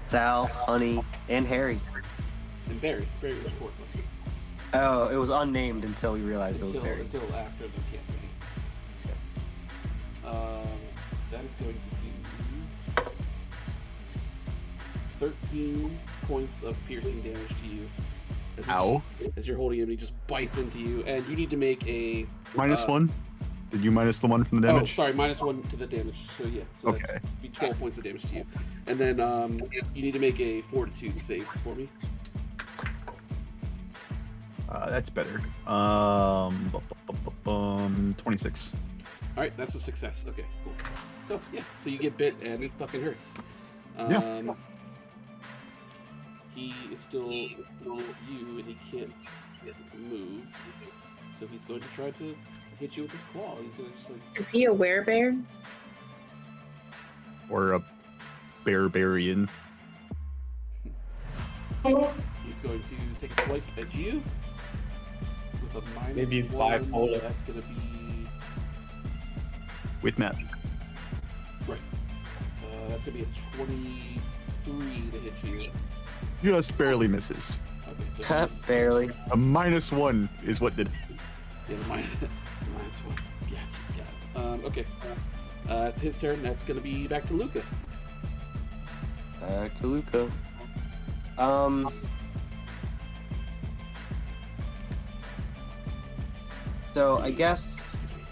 Sal, Honey, and Harry. And Barry. Barry was the fourth one. Oh, it was unnamed until we realized it was Barry. Until after the campaign. Yes. That is going to do 13 points of piercing damage to you. Ow. As you're holding him, he just bites into you, and you need to make a -1. Did you minus the 1 from the damage? Oh, sorry, -1 to the damage. So yeah, so Okay. that's be 12 points of damage to you, and then you need to make a Fortitude save for me. That's better. 26. All right, that's a success. Okay, cool. So yeah, so you get bit, and it fucking hurts. Yeah. He is still you, and he can't move. So he's going to try to hit you with his claw. He's going to just like. is he a werebear? Or a barbarian. He's going to take a swipe at you with a -1. Maybe he's bipolar. That's going to be With map. right. That's going to be a 23 to hit you. Just barely misses. Okay, so he's- Barely. A -1 is what did. Yeah, the -1. Gotcha. Okay. It's his turn. That's going to be back to Luca. Back to Luca. So I guess Excuse me.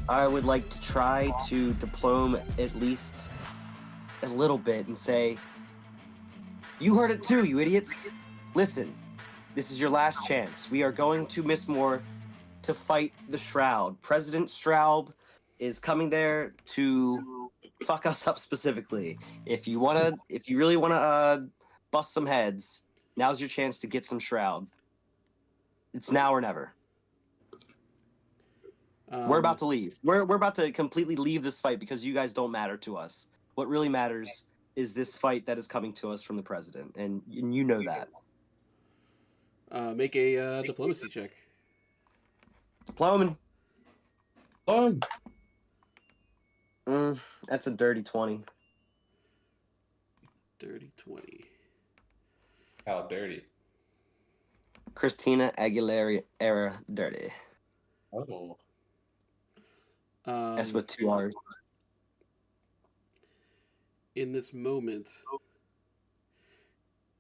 I would like to try to diplome at least a little bit and say, you heard it too, you idiots. Listen, this is your last chance. We are going to Mistmore to fight the Shroud. President Straub is coming there to fuck us up specifically. If you really wanna bust some heads, now's your chance to get some Shroud. It's now or never. We're about to leave. We're about to completely leave this fight because you guys don't matter to us. What really matters is this fight that is coming to us from the president, and you know that. Make a diplomacy check. Diploman. Oh, That's a dirty 20. Dirty 20. how dirty. Christina Aguilera era dirty. Oh. That's with 2 R's. In this moment,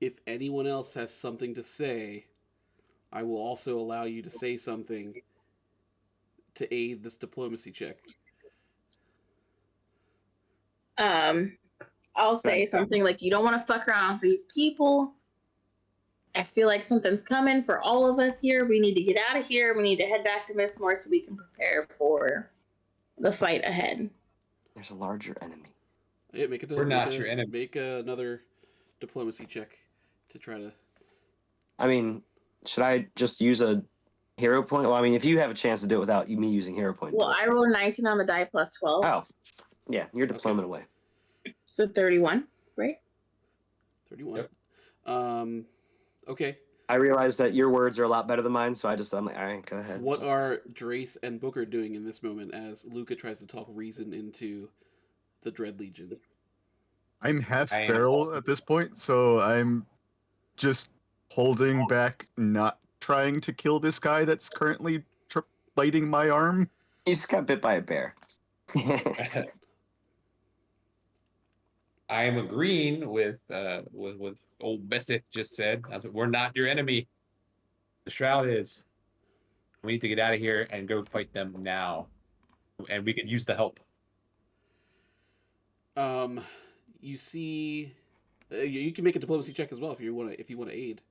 if anyone else has something to say, I will also allow you to say something to aid this diplomacy check. I'll say something like, you don't want to fuck around with these people. I feel like something's coming for all of us here. We need to get out of here. We need to head back to Mistmore so we can prepare for the fight ahead. There's a larger enemy. Yeah, We're not your enemy. Make another diplomacy check to try to. I mean, should I just use a hero point? Well, I mean, if you have a chance to do it without me using hero point. Well, I rolled a 19 on the die plus 12. Oh, yeah, you're diplomat away. So 31, right? 31. Yep. Okay. I realize that your words are a lot better than mine, so I'm like, all right, go ahead. What are Drace and Booker doing in this moment as Luca tries to talk reason into the Dread Legion? I'm half I am feral also- at this point, so I'm just holding back, not trying to kill this guy that's currently biting my arm. You just got bit by a bear. I am agreeing with old Bessie just said. We're not your enemy. The Shroud is. We need to get out of here and go fight them now, and we could use the help. You see, you can make a diplomacy check as well if you want to aid.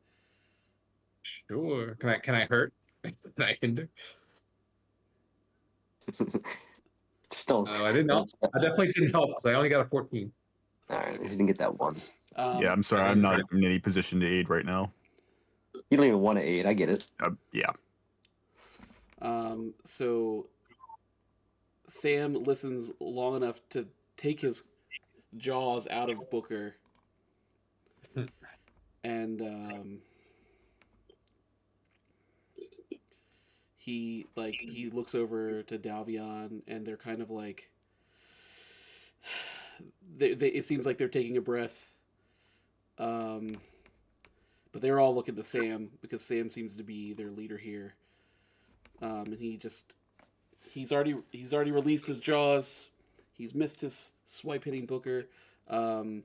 Sure. Can I hurt? Can I hinder? Just don't. I didn't help. I definitely didn't help because I only got a 14. All right, you didn't get that one. Yeah, I'm sorry, I'm not in any position to aid right now. You don't even want to aid. I get it. Yeah. So Sam listens long enough to take his jaws out of Booker, and he looks over to Dalvion, and they're kind of like it seems like they're taking a breath. But they're all looking to Sam because Sam seems to be their leader here. And he's already released his jaws. He's missed his swipe hitting Booker. It'd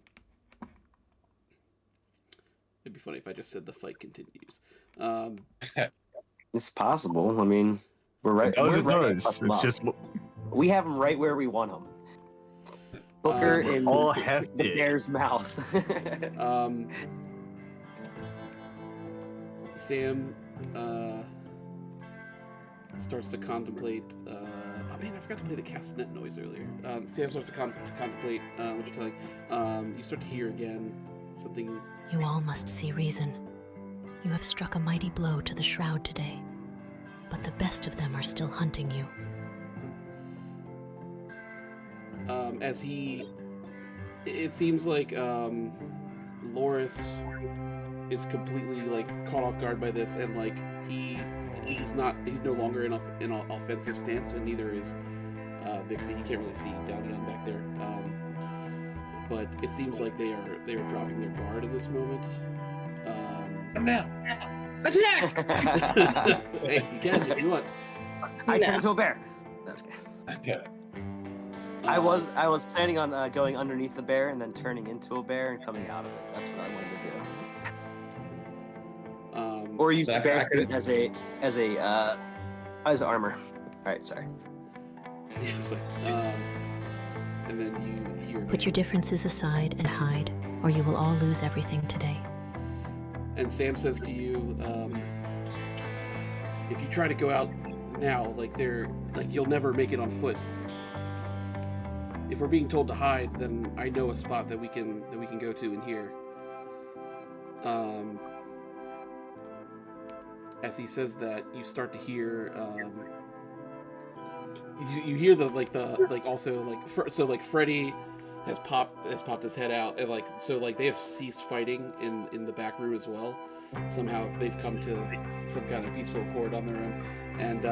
be funny if I just said the fight continues. It's possible. I mean, we're right. It does. We're It right does. at It's just we have him right where we want him. Booker in all the hefted. bear's mouth. Sam starts to contemplate. Oh man, I forgot to play the castanet noise earlier. Sam starts to contemplate what you're telling. You start to hear again something. You all must see reason. You have struck a mighty blow to the Shroud today, but the best of them are still hunting you. It seems like Loris is completely like caught off guard by this, and like he's no longer in an offensive stance, and neither is Vixie. You can't really see Dalvion back there, but it seems like they are dropping their guard in this moment. Now. Attack! Hey, you can if you want. I No. turn into a bear. No, just kidding. I was planning on going underneath the bear and then turning into a bear and coming out of it. That's what I wanted to do. Or use the That bear accurate? skin as armor. All right, sorry. Yes, fine. And then you hear. Put your differences aside and hide, or you will all lose everything today. And Sam says to you, if you try to go out now, you'll never make it on foot. If we're being told to hide, then I know a spot that we can go to in here. As he says that, you start to hear you hear Freddy has popped his head out, and they have ceased fighting in the back room as well. Somehow they've come to some kind of peaceful accord on their own, and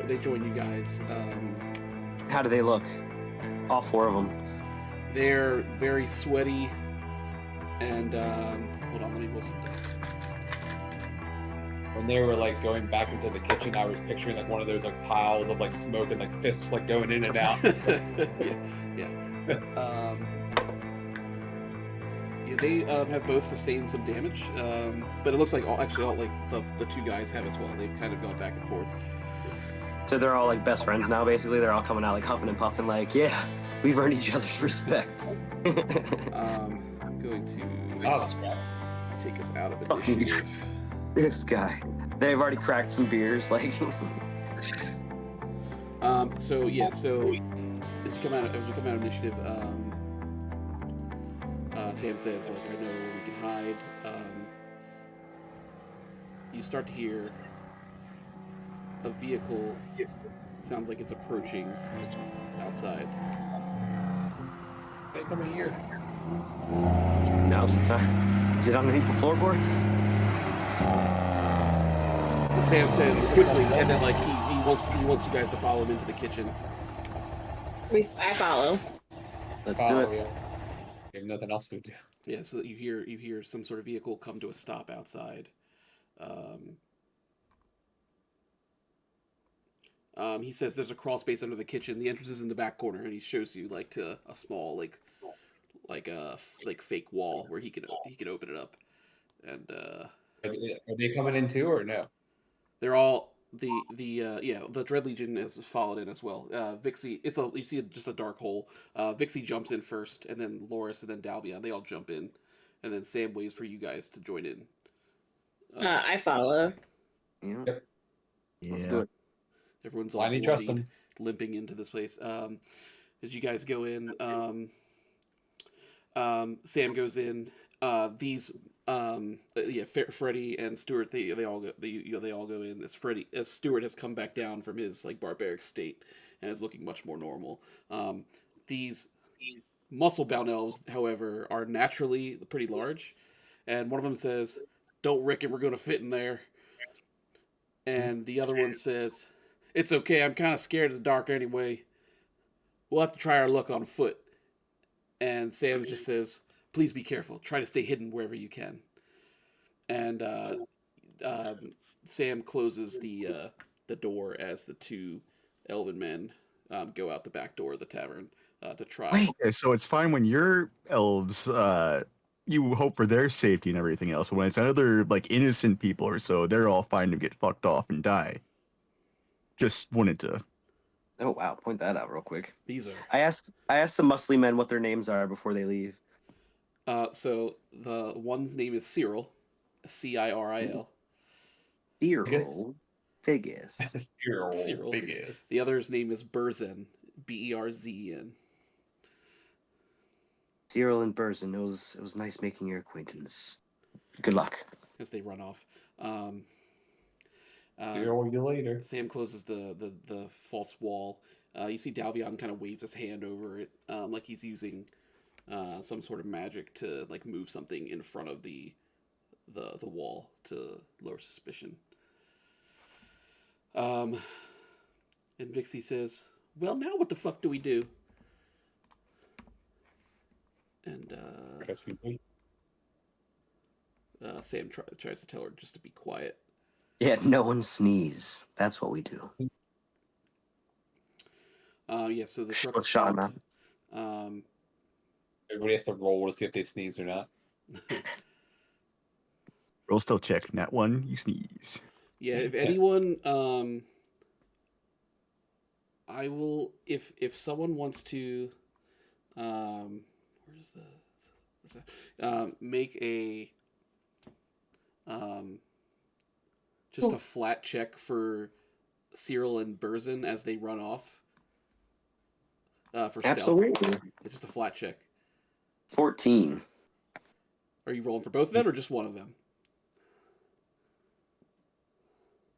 they join you guys. How do they look? All four of them. They're very sweaty, and hold on, let me roll some dice. When they were like going back into the kitchen, I was picturing like one of those like piles of like smoke and like fists like going in and out. yeah. They have both sustained some damage, but it looks like all the two guys have as well. They've kind of gone back and forth. So they're all like best friends now, basically. They're all coming out like huffing and puffing, like, yeah, we've earned each other's respect. I'm going to Oh, that's crap. take us out of Fucking initiative. This guy. They've already cracked some beers, like. So as we come out of initiative, Sam says, like, I know where we can hide. You start to hear a vehicle. Sounds like it's approaching outside. They come in here. Now's the time. Is it underneath the floorboards? And Sam says quickly, and then like he wants you guys to follow him into the kitchen. I follow. Let's do it. Yeah. We have nothing else to do. Yeah, so that you hear some sort of vehicle come to a stop outside. He says there's a crawl space under the kitchen. The entrance is in the back corner, and he shows you like to a small like fake wall where he can open it up. And Are they coming in too, or no? they're all the Dread Legion has followed in as well. Vixie, you see just a dark hole. Vixie jumps in first, and then Loris, and then Dalvion. They all jump in, and then Sam waits for you guys to join in. I follow. Yeah. Yep. Let's do it. Everyone's all Why do you trust bloodied, him? limping into this place. As you guys go in, Sam goes in. These Freddie and Stuart, they all go, they all go in as Stuart has come back down from his like barbaric state and is looking much more normal. These muscle bound elves, however, are naturally pretty large, and one of them says, "Don't reckon we're gonna fit in there," and the other one says, "It's okay. I'm kind of scared of the dark anyway. We'll have to try our luck on foot." And Sam just says, "Please be careful. Try to stay hidden wherever you can." And Sam closes the door as the two elven men go out the back door of the tavern to try. Wait. Okay, so it's fine when your elves, you hope for their safety and everything else, but when it's other like innocent people or so, they're all fine to get fucked off and die. Just wanted to. Oh wow, point that out real quick. These are I asked the muscly men what their names are before they leave. so the one's name is Cyril, Ciril. Cyril, Figgis. Cyril. Biggest. The other's name is Berzen, Berzen. Cyril and Burson. It was nice making your acquaintance. Good luck. As they run off. See you later. Sam closes the false wall. You see Dalvion kind of waves his hand over it, like he's using some sort of magic to like move something in front of the wall to lower suspicion. And Vixie says, "Well, now what the fuck do we do?" And Guess we wait. Sam tries to tell her just to be quiet. Yeah, no one sneeze. That's what we do. So the truck What's shot, stopped. Everybody has to roll to see if they sneeze or not. Roll still check. Nat 1, you sneeze. Yeah, if anyone, I will. If someone wants to, where's make a, just a flat check for Cyril and Berzen as they run off. For stealth. Absolutely. It's just a flat check. 14. Are you rolling for both of them or just one of them?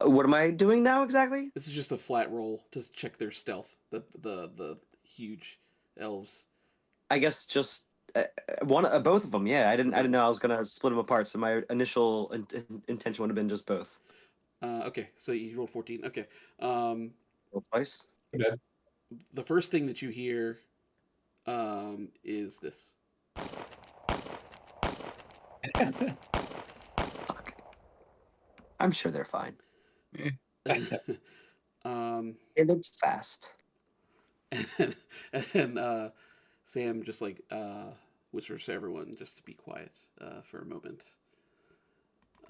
What am I doing now exactly? This is just a flat roll to check their stealth. The huge elves. I guess just both of them. Yeah, I didn't know I was gonna split them apart. So my initial intention would have been just both. Okay, so you rolled 14. Okay. Roll twice. Okay. The first thing that you hear is this. Fuck. I'm sure they're fine. It looks fast. And then Sam just like whispers to everyone just to be quiet for a moment.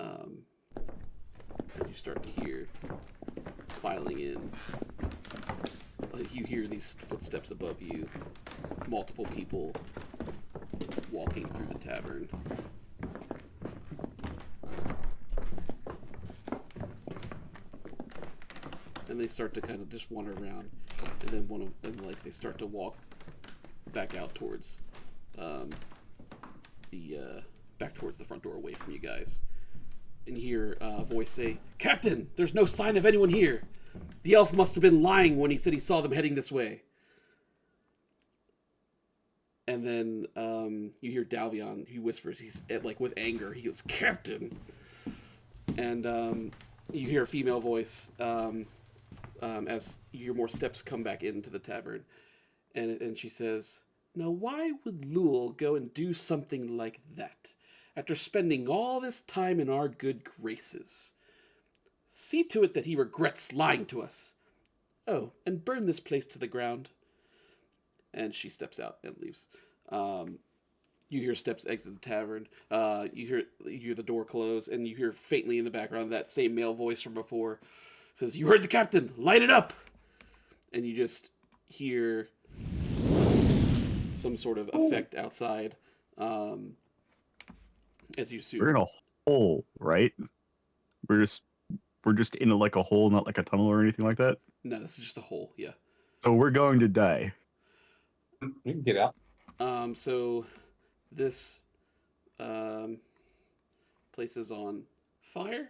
You start to hear filing in. You hear these footsteps above you. Multiple people walking through the tavern. And they start to kind of just wander around, and then one of them, like, they start to walk back out towards back towards the front door, away from you guys. And you hear a voice say, "Captain, there's no sign of anyone here. The elf must have been lying when he said he saw them heading this way." And then you hear Dalvion. He whispers. He's like with anger. He goes, "Captain." And you hear a female voice as you hear more steps come back into the tavern, and she says, "Now, why would Lul go and do something like that after spending all this time in our good graces? See to it that he regrets lying to us. Oh, and burn this place to the ground." And she steps out and leaves. You hear steps exit the tavern. You hear the door close, and you hear faintly in the background that same male voice from before. It says, "You heard the captain. Light it up!" And you just hear some sort of effect outside. As you see, We're in a hole, right? We're just in like a hole, not like a tunnel or anything like that. No, this is just a hole. Yeah. So we're going to die. We can get out. So this places on fire,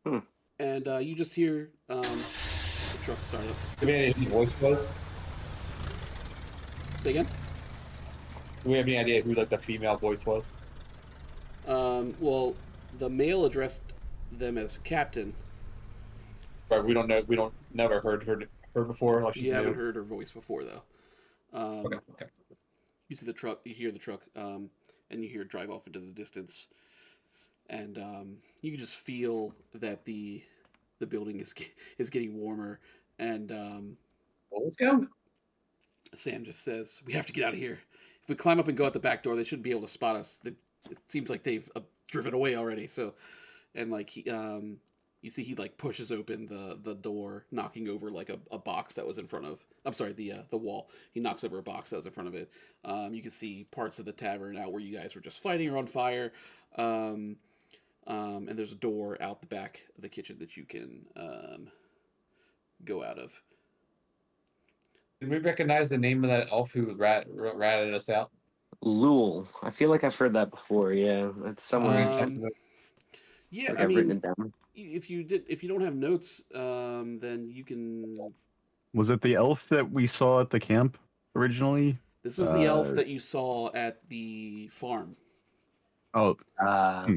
Hmm. and you just hear the truck start up. Do we have any idea who the voice was? Say again. Do we have any idea who like the female voice was? Well, the male addressed them as Captain. But we don't know. We don't never heard her before. Like she's You haven't new. heard her voice before, though. Okay. Okay. You see the truck, you hear the truck, and you hear it drive off into the distance, and you can just feel that the building is getting warmer, and Well, let's go. Sam just says, "We have to get out of here. If we climb up and go out the back door, they shouldn't be able to spot us. It seems like they've driven away already." So, and like he, you see he like pushes open the door, knocking over like a box that was in front of. I'm sorry, the wall. He knocks over a box that was in front of it. You can see parts of the tavern out where you guys were just fighting are on fire. And there's a door out the back of the kitchen that you can go out of. Did we recognize the name of that elf who ratted us out? Lul. I feel like I've heard that before. Yeah, it's somewhere. Yeah, Like I I've mean, written it down. if you don't have notes, then you can. Was it the elf that we saw at the camp originally? This was the elf that you saw at the farm. Oh, Uh,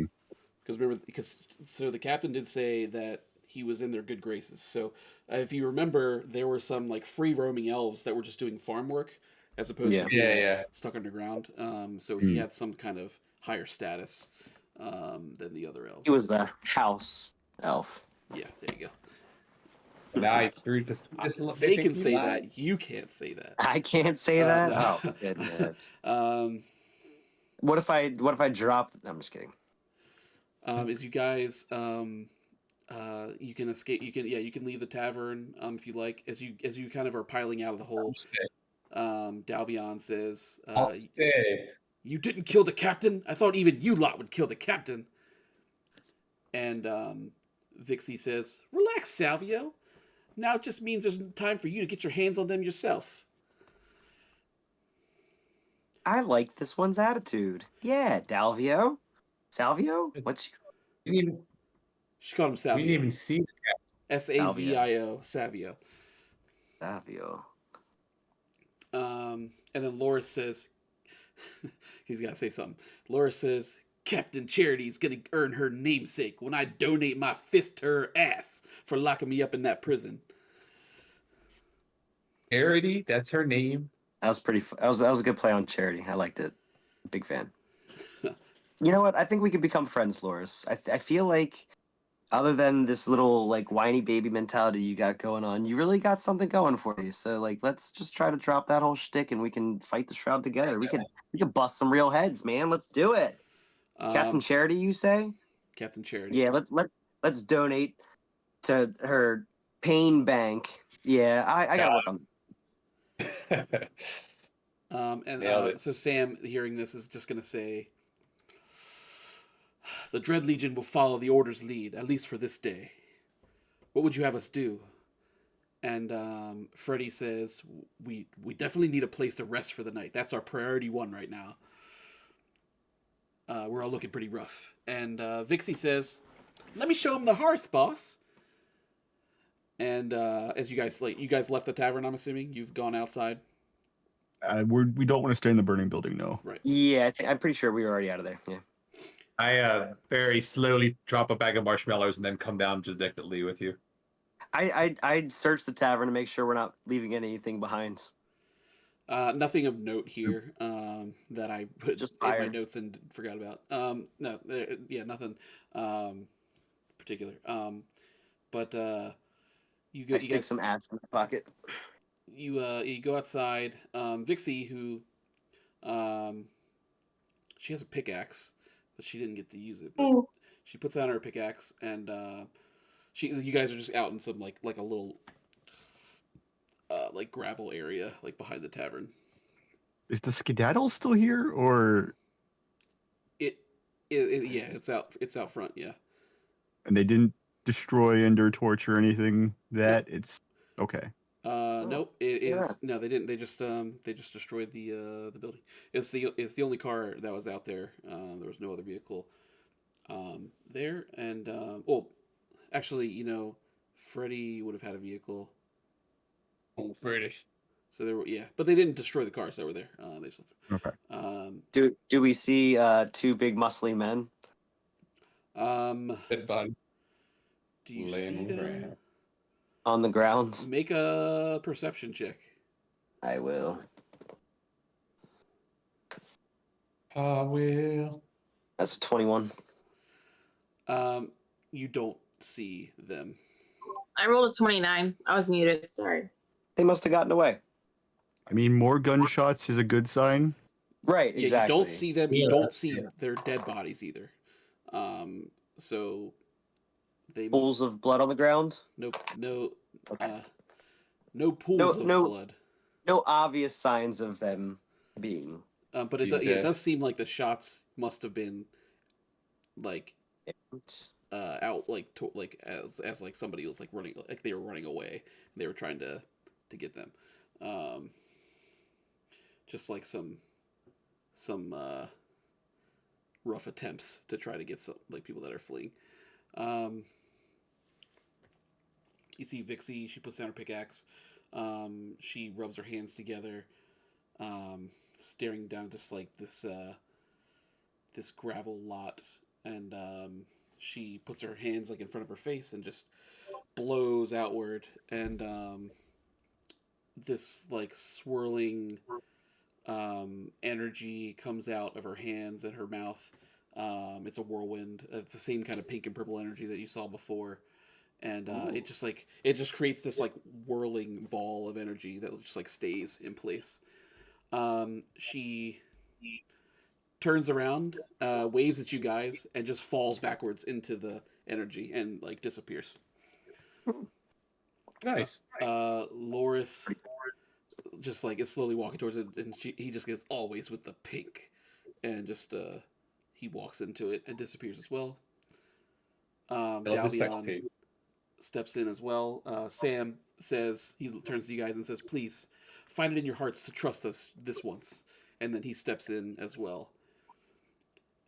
Because so the captain did say that he was in their good graces. So if you remember, there were some like free roaming elves that were just doing farm work as opposed Yeah. to being Yeah. stuck underground. So he had some kind of higher status than the other elves. he was the house elf. Yeah, there you go. Now I screwed this. They can say that. You can't say that. I can't say that. No. Oh goodness. Um, What if I drop? I'm just kidding. Is you guys you can escape. You can leave the tavern if you like. As you kind of are piling out of the hole. Dalvion says, I'll stay. "You didn't kill the captain. I thought even you lot would kill the captain." And Vixie says, "Relax, Salvio. Now it just means there's time for you to get your hands on them yourself." I like this one's attitude. Yeah, Salvio. What's We didn't even, She called him we Salvio. didn't even see. Savio. Savio. Salvio? And then Loris says, he's got to say something. Loris says, "Captain Charity's going to earn her namesake when I donate my fist to her ass for locking me up in that prison." Charity, that's her name. That was pretty. That was a good play on Charity. I liked it. Big fan. You know what? I think we could become friends, Loris. I feel like, other than this little like whiny baby mentality you got going on, you really got something going for you. So like, let's just try to drop that whole shtick and we can fight the shroud together. We could bust some real heads, man. Let's do it. Captain Charity, you say? Captain Charity. Yeah. Let's donate to her pain bank. Yeah, I gotta work on. So Sam, hearing this, is just going to say, "The Dread Legion will follow the Order's lead, at least for this day. What would you have us do?" And Freddy says, we definitely need a place to rest for the night. That's our priority one right now. We're all looking pretty rough." And Vixie says, "Let me show him the hearth, boss." And as you guys left the tavern, I'm assuming you've gone outside. We don't want to stay in the burning building, no. Right. Yeah, I'm pretty sure we were already out of there. Yeah. I very slowly drop a bag of marshmallows and then come down dejectedly with you. I'd search the tavern to make sure we're not leaving anything behind. Nothing of note here that I put Just in my fire. notes and forgot about. No, nothing particular. But you go. I You stick guys, some ash in my pocket. you go outside. Vixie, who she has a pickaxe, but she didn't get to use it. But she puts on her pickaxe, and you guys are just out in some like a little like gravel area like behind the tavern. Is the skedaddle still here, or Yeah, it's out front. Yeah. and they didn't destroy, ender, torch, or anything? It's okay. Nope. It Yeah. is no. They didn't. They just destroyed the building. It's the only car that was out there. There was no other vehicle there. And well, actually, Freddy would have had a vehicle. Oh, Freddy. So there were but they didn't destroy the cars that were there. They just Okay. Do we see two big muscly men um. Dead body. Do you Laying see on the them? ground. on the ground? Make a perception check. I will. I will. That's a 21. You don't see them. I rolled a 29. I was muted. Sorry. They must have gotten away. I mean, more gunshots is a good sign. Right, Yeah, exactly. you don't see them. You Yeah, don't see their dead bodies either. So they Pools must. of blood on the ground. No, no, Okay. no pools of No. blood. No obvious signs of them being. But Being it dead. does seem like the shots must have been like out like as like somebody was like running, like they were running away. And they were trying to get them. Just like some rough attempts to try to get some like people that are fleeing. You see Vixie, she puts down her pickaxe. She rubs her hands together, staring down just like this gravel lot, and she puts her hands like in front of her face and just blows outward, and this like swirling energy comes out of her hands and her mouth. It's a whirlwind, the same kind of pink and purple energy that you saw before, and it just creates this like whirling ball of energy that just like stays in place. She turns around, waves at you guys, and just falls backwards into the energy and like disappears. Nice. Loris just like is slowly walking towards it, and he just gets always with the pink, and just he walks into it and disappears as well. I love the sex Dalvion tape. steps in as well. Sam says, he turns to you guys and says, "Please find it in your hearts to trust us this once." And then he steps in as well.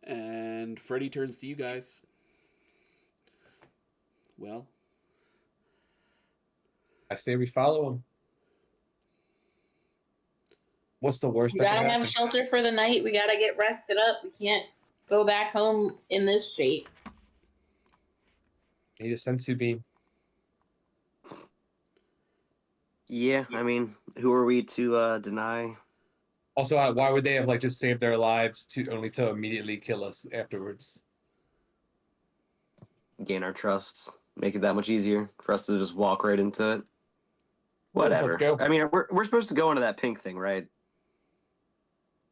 And Freddy turns to you guys. Well, I say we follow him. What's the worst We that gotta can have happen? shelter for the night. We gotta get rested up. We can't go back home in this shape. Need a sensu beam. Yeah, I mean, who are we to deny? Also, why would they have like just saved their lives to immediately kill us afterwards? Gain our trusts, make it that much easier for us to just walk right into it. Well, Whatever. let's go. I mean, we're supposed to go into that pink thing, right?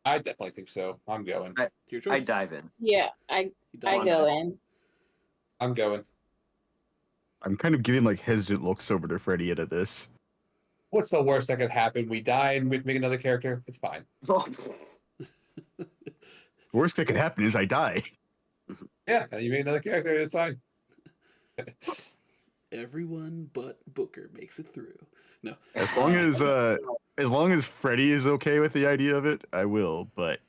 I definitely think so. I'm going. your choice. I dive in. Yeah, I You dive go in. in. I'm going. I'm kind of giving like hesitant looks over to Freddy at this. What's the worst that could happen? We die and we make another character. It's fine. Worst that could happen is I die. Yeah, you make another character. It's fine. Everyone but Booker makes it through. No. As long as Freddy is okay with the idea of it, I will. But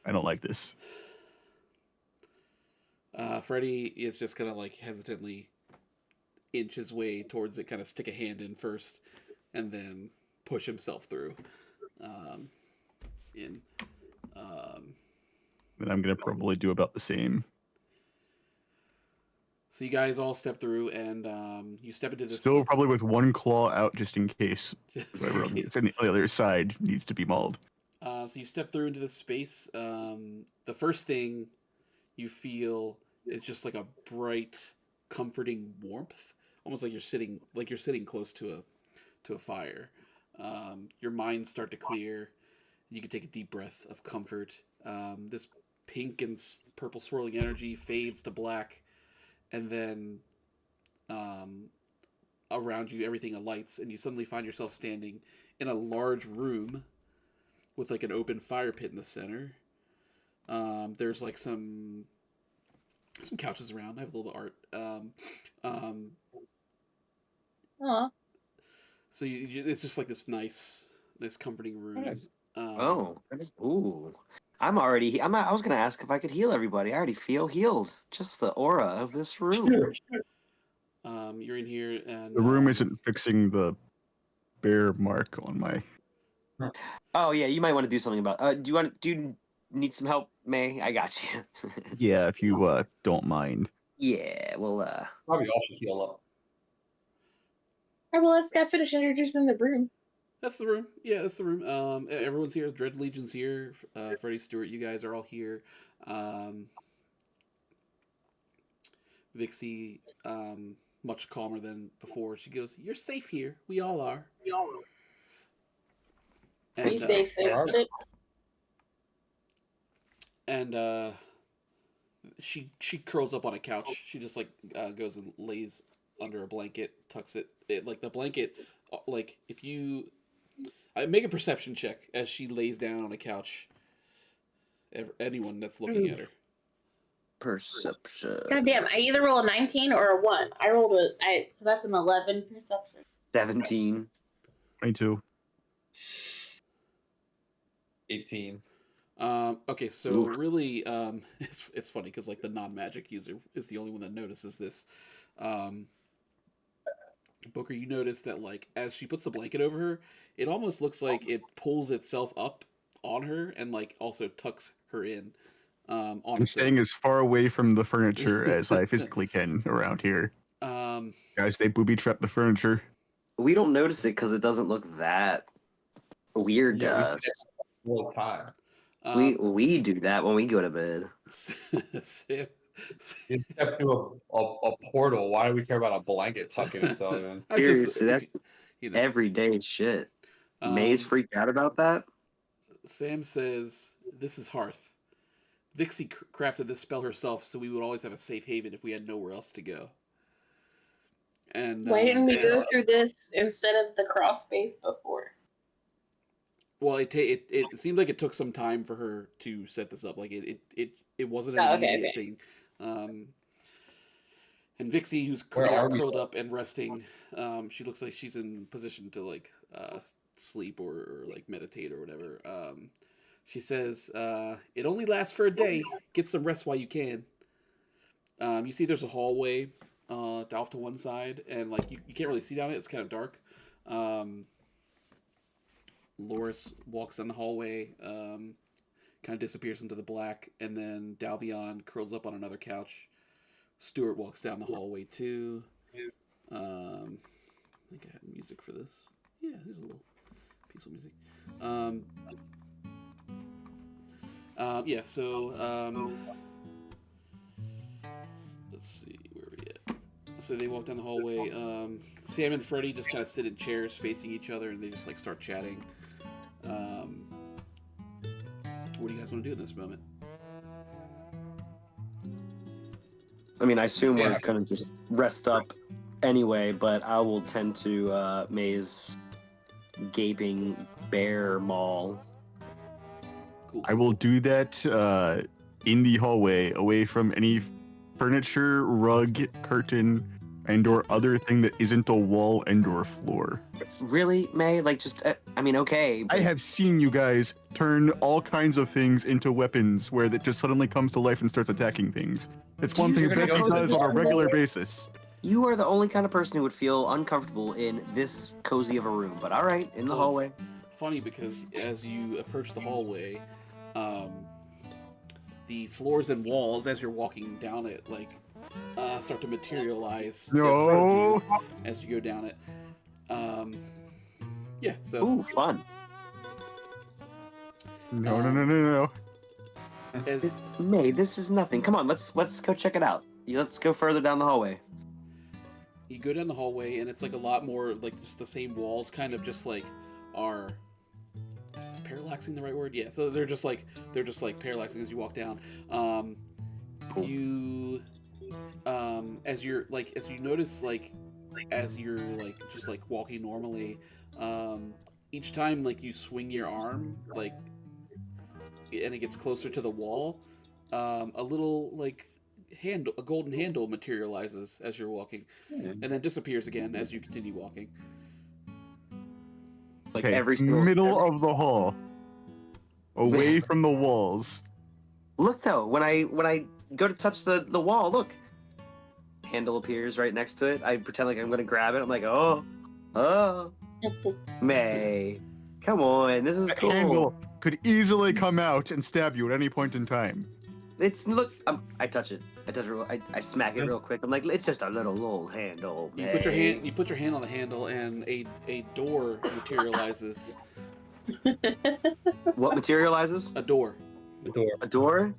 I don't like this. Freddy is just gonna like hesitantly inch his way towards it, kind of stick a hand in first, and then push himself through. And I'm gonna probably do about the same. So you guys all step through, and you step into this. Still probably with one claw out just in case just whoever in on case. the other side needs to be mauled. So you step through into this space. The first thing you feel is just like a bright, comforting warmth, almost like you're sitting close to a fire. Your minds start to clear. You can take a deep breath of comfort. This pink and purple swirling energy fades to black, and then around you everything alights, and you suddenly find yourself standing in a large room with like an open fire pit in the center. There's like some couches around. I have a little bit of art. Aw. So it's just like this nice comforting room. Nice. Ooh. I was gonna ask if I could heal everybody. I already feel healed. Just the aura of this room. You're in here, and The room isn't fixing the bear mark on my. Oh yeah, you might want to do something about. Do you need some help, May? I got you. Yeah, if you don't mind. Yeah. Well. Probably all should heal up. All right, well, let's get finish introducing the room. That's the room. Yeah, that's the room. Everyone's here. Dread Legion's here. Freddie Stewart, you guys are all here. Vixie, much calmer than before. She goes, "You're safe here. We all are." Are you safe, chick? And she curls up on a couch. She just like goes and lays under a blanket, tucks it like the blanket, like if you make a perception check as she lays down on a couch. Anyone that's looking at her. Perception. God damn! I either roll a 19 or a 1. I rolled so that's an 11 perception. 17. 22. 18. Okay, so Oof. really, it's funny because like the non-magic user is the only one that notices this. Booker, you notice that like as she puts the blanket over her, it almost looks like it pulls itself up on her and like also tucks her in. I'm staying as far away from the furniture as I physically can around here. Guys, they booby trap the furniture. We don't notice it because it doesn't look that weird to Yeah, we us. see it all the time. We do that when we go to bed. Sam, You step through a portal. Why do we care about a blanket tucking itself in? I just, Seriously, that's you know, everyday shit. May's freaked out about that. Sam says, "This is Hearth. Vixie crafted this spell herself, so we would always have a safe haven if we had nowhere else to go." And Why didn't we go through this instead of the cross space before? well, it seemed like it took some time for her to set this up. Like it wasn't an immediate thing. And Vixie, who's curled up and resting, she looks like she's in position to like sleep or like meditate or whatever. She says, "It only lasts for a day. Get some rest while you can." You see, there's a hallway off to one side, and like you can't really see down it. It's kind of dark. Loris walks down the hallway, kind of disappears into the black, and then Dalvion curls up on another couch. Stuart walks down the hallway too. I think I had music for this. Yeah, there's a little peaceful music. Yeah, so let's see, where are we at? So they walk down the hallway. Sam and Freddy just kind of sit in chairs facing each other, and they just like start chatting. What do you guys want to do in this moment? I mean, I assume we're gonna just rest up anyway, but I will tend to May's gaping bear maul. Cool. I will do that in the hallway, away from any furniture, rug, curtain, and/or other thing that isn't a wall and/or floor. Really, May? Like, just I mean, okay. I have seen you guys turn all kinds of things into weapons where that just suddenly comes to life and starts attacking things. It's one thing Becky does on a regular basis. You are the only kind of person who would feel uncomfortable in this cozy of a room. But all right, in the hallway. Funny because as you approach the hallway, the floors and walls, as you're walking down it, like start to materialize in front of you as you go down it. Yeah. So. Ooh, fun. No. May, this is nothing. Come on, let's go check it out. Let's go further down the hallway. You go down the hallway, and it's like a lot more like just the same walls, kind of just like are. Is parallaxing the right word? Yeah. So they're just like parallaxing as you walk down. Cool. You, as you notice, like as you're like just like walking normally, each time like you swing your arm, like, and it gets closer to the wall, a little like a golden handle materializes as you're walking, and then disappears again as you continue walking. Like Okay, every single middle of the hall, away from the walls. Look though, when I go to touch the wall, look, handle appears right next to it. I pretend like I'm gonna grab it. I'm like, oh, May, come on, this is That cool. handle could easily come out and stab you at any point in time. It's look. I touch it. I smack it real quick. I'm like, it's just a little old handle. You May. put your hand on the handle, and a door materializes. What materializes? A door. The door. A door?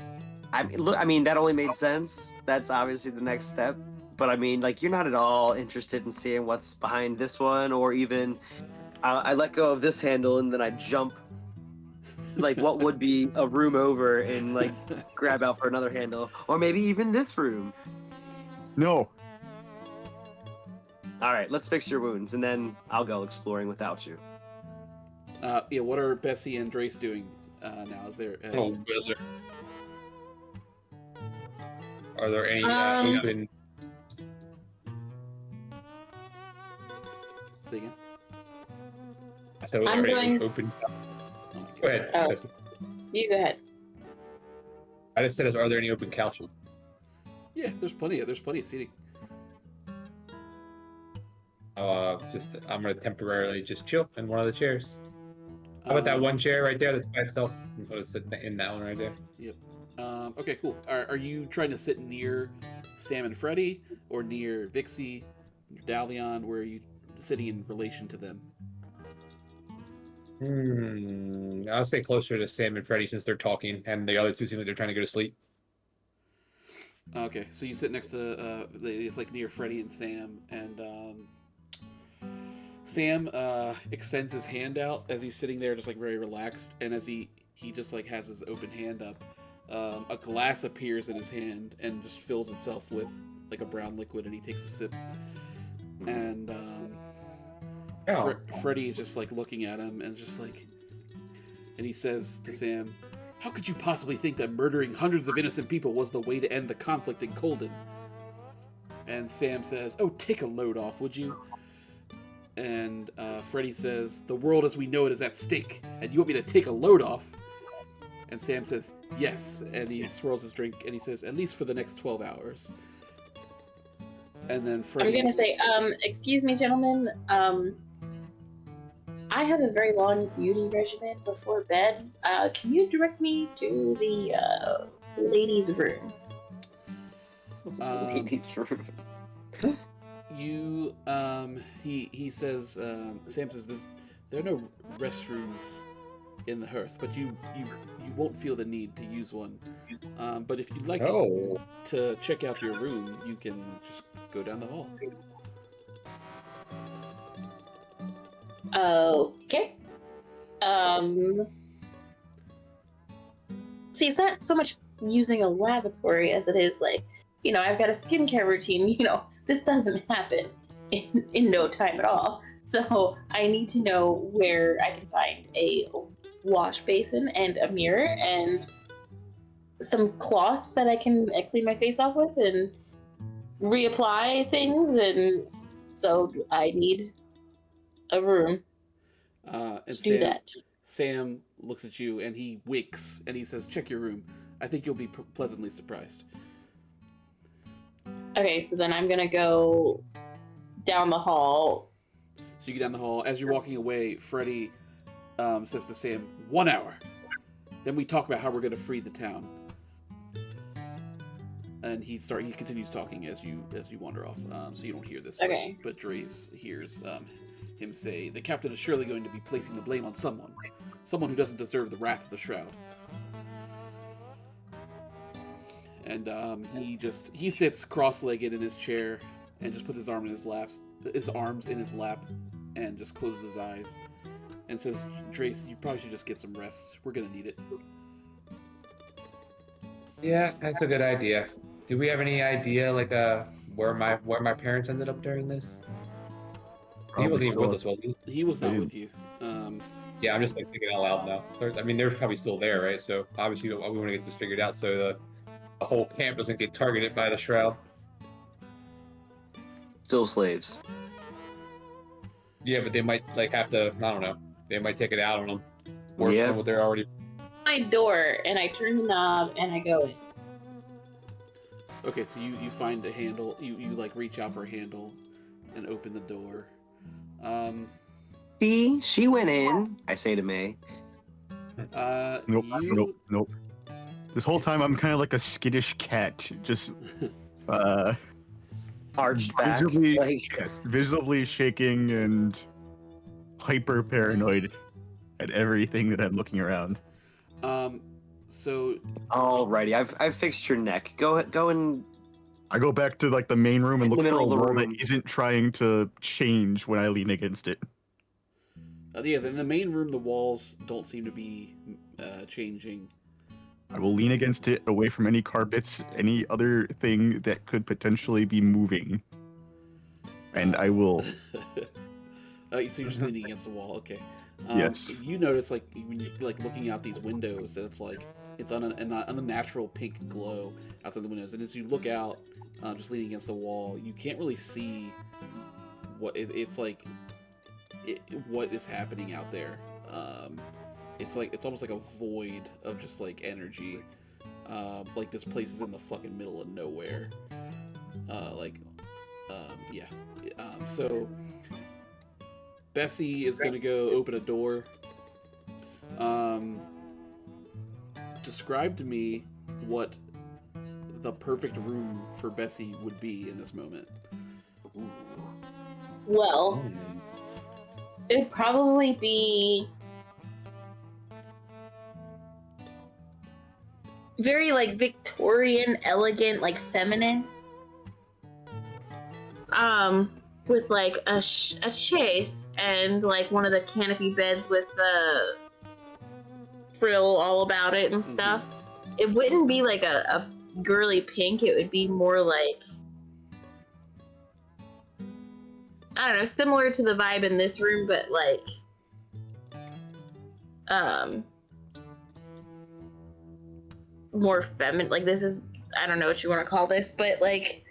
I mean, that only made sense. That's obviously the next step. But I mean, like, you're not at all interested in seeing what's behind this one, or even I let go of this handle and then I jump, like, what would be a room over and like grab out for another handle, or maybe even this room. No. All right, let's fix your wounds, and then I'll go exploring without you. Yeah. What are Bessie and Drace doing now? Is there? Oh, wizard. Are there any open? Say again. I said, I'm are there any doing- open? Oh my God. Go ahead. Oh. You go ahead. I just said, are there any open couches? Yeah, there's plenty of seating. I'm gonna temporarily just chill in one of the chairs. How about that one chair right there that's by itself? I'm gonna sit in that one right there. Yep. Okay, cool. Are you trying to sit near Sam and Freddy, or near Vixie, Dalvion? Where are you sitting in relation to them? I'll stay closer to Sam and Freddy since they're talking, and the other two seem like they're trying to go to sleep. Okay, so you sit next to it's like near Freddy and Sam, and Sam extends his hand out as he's sitting there, just like very relaxed, and as he just like has his open hand up, a glass appears in his hand and just fills itself with like a brown liquid, and he takes a sip, and Freddy is just like looking at him and just like, and he says to Sam, "How could you possibly think that murdering hundreds of innocent people was the way to end the conflict in Colden?" And Sam says, "Oh, take a load off, would you?" And Freddy says, "The world as we know it is at stake, and you want me to take a load off?" And Sam says, "Yes." And he swirls his drink and he says, "At least for the next 12 hours. And then Freddy... I'm gonna say, excuse me, gentlemen. I have a very long beauty regimen before bed. Can you direct me to the ladies' room? Ladies' room. You, he says, Sam says, there are no restrooms in the hearth, but you won't feel the need to use one. But if you'd like to check out your room, you can just go down the hall. Okay. See, it's not so much using a lavatory as it is like, I've got a skincare routine. This doesn't happen in no time at all. So I need to know where I can find a wash basin and a mirror and some cloths that I can clean my face off with and reapply things. And so I need a room And to do that. Sam looks at you and he winks and he says, "Check your room. I think you'll be pleasantly surprised." Okay, so then I'm gonna go down the hall. So you get down the hall. As you're walking away, Freddy says to Sam, "1 hour. Then we talk about how we're going to free the town." And he continues talking as you wander off. So you don't hear this. Okay. But Drace hears him say, "The captain is surely going to be placing the blame on someone who doesn't deserve the wrath of the Shroud." And he sits cross-legged in his chair and just puts his arms in his lap, and just closes his eyes and says, "Drace, you probably should just get some rest. We're gonna need it." Yeah, that's a good idea. Do we have any idea, like, where my parents ended up during this? He wasn't even with us, was he? He was not with you. Yeah, I'm just like thinking out loud now. I mean, they're probably still there, right? So obviously, we want to get this figured out so the whole camp doesn't get targeted by the Shroud. Still slaves. Yeah, but they might like have to. I don't know. They might take it out on them. Worse Yeah. than what they're already. My door, and I turn the knob, and I go in. Okay, so you find a handle. You like reach out for a handle and open the door. See, she went in. I say to May. Nope. This whole time I'm kind of like a skittish cat, just Arched back. visibly, Like, yes, visibly shaking and hyper paranoid at everything that I'm looking around. So alrighty, I've fixed your neck. Go and I go back to like the main room and In the look for middle a of the wall room. that isn't trying to change when I lean against it. yeah, in the main room, the walls don't seem to be changing. I will lean against it, away from any carpets, any other thing that could potentially be moving. And I will. So you're just leaning against the wall. Okay. Yes. You notice, like, when you're like looking out these windows, that it's on a unnatural pink glow out through the windows. And as you look out, just leaning against the wall, you can't really see what what is happening out there. It's almost like a void of just like energy. Like this place is in the fucking middle of nowhere. Yeah. So Bessie is gonna go open a door. Describe to me what the perfect room for Bessie would be in this moment. Well, it'd probably be very like Victorian, elegant, like feminine. With like a chaise and like one of the canopy beds with the frill all about it and stuff. It wouldn't be like a girly pink. It would be more like, I don't know, similar to the vibe in this room, but like more feminine. Like this is, I don't know what you want to call this, but like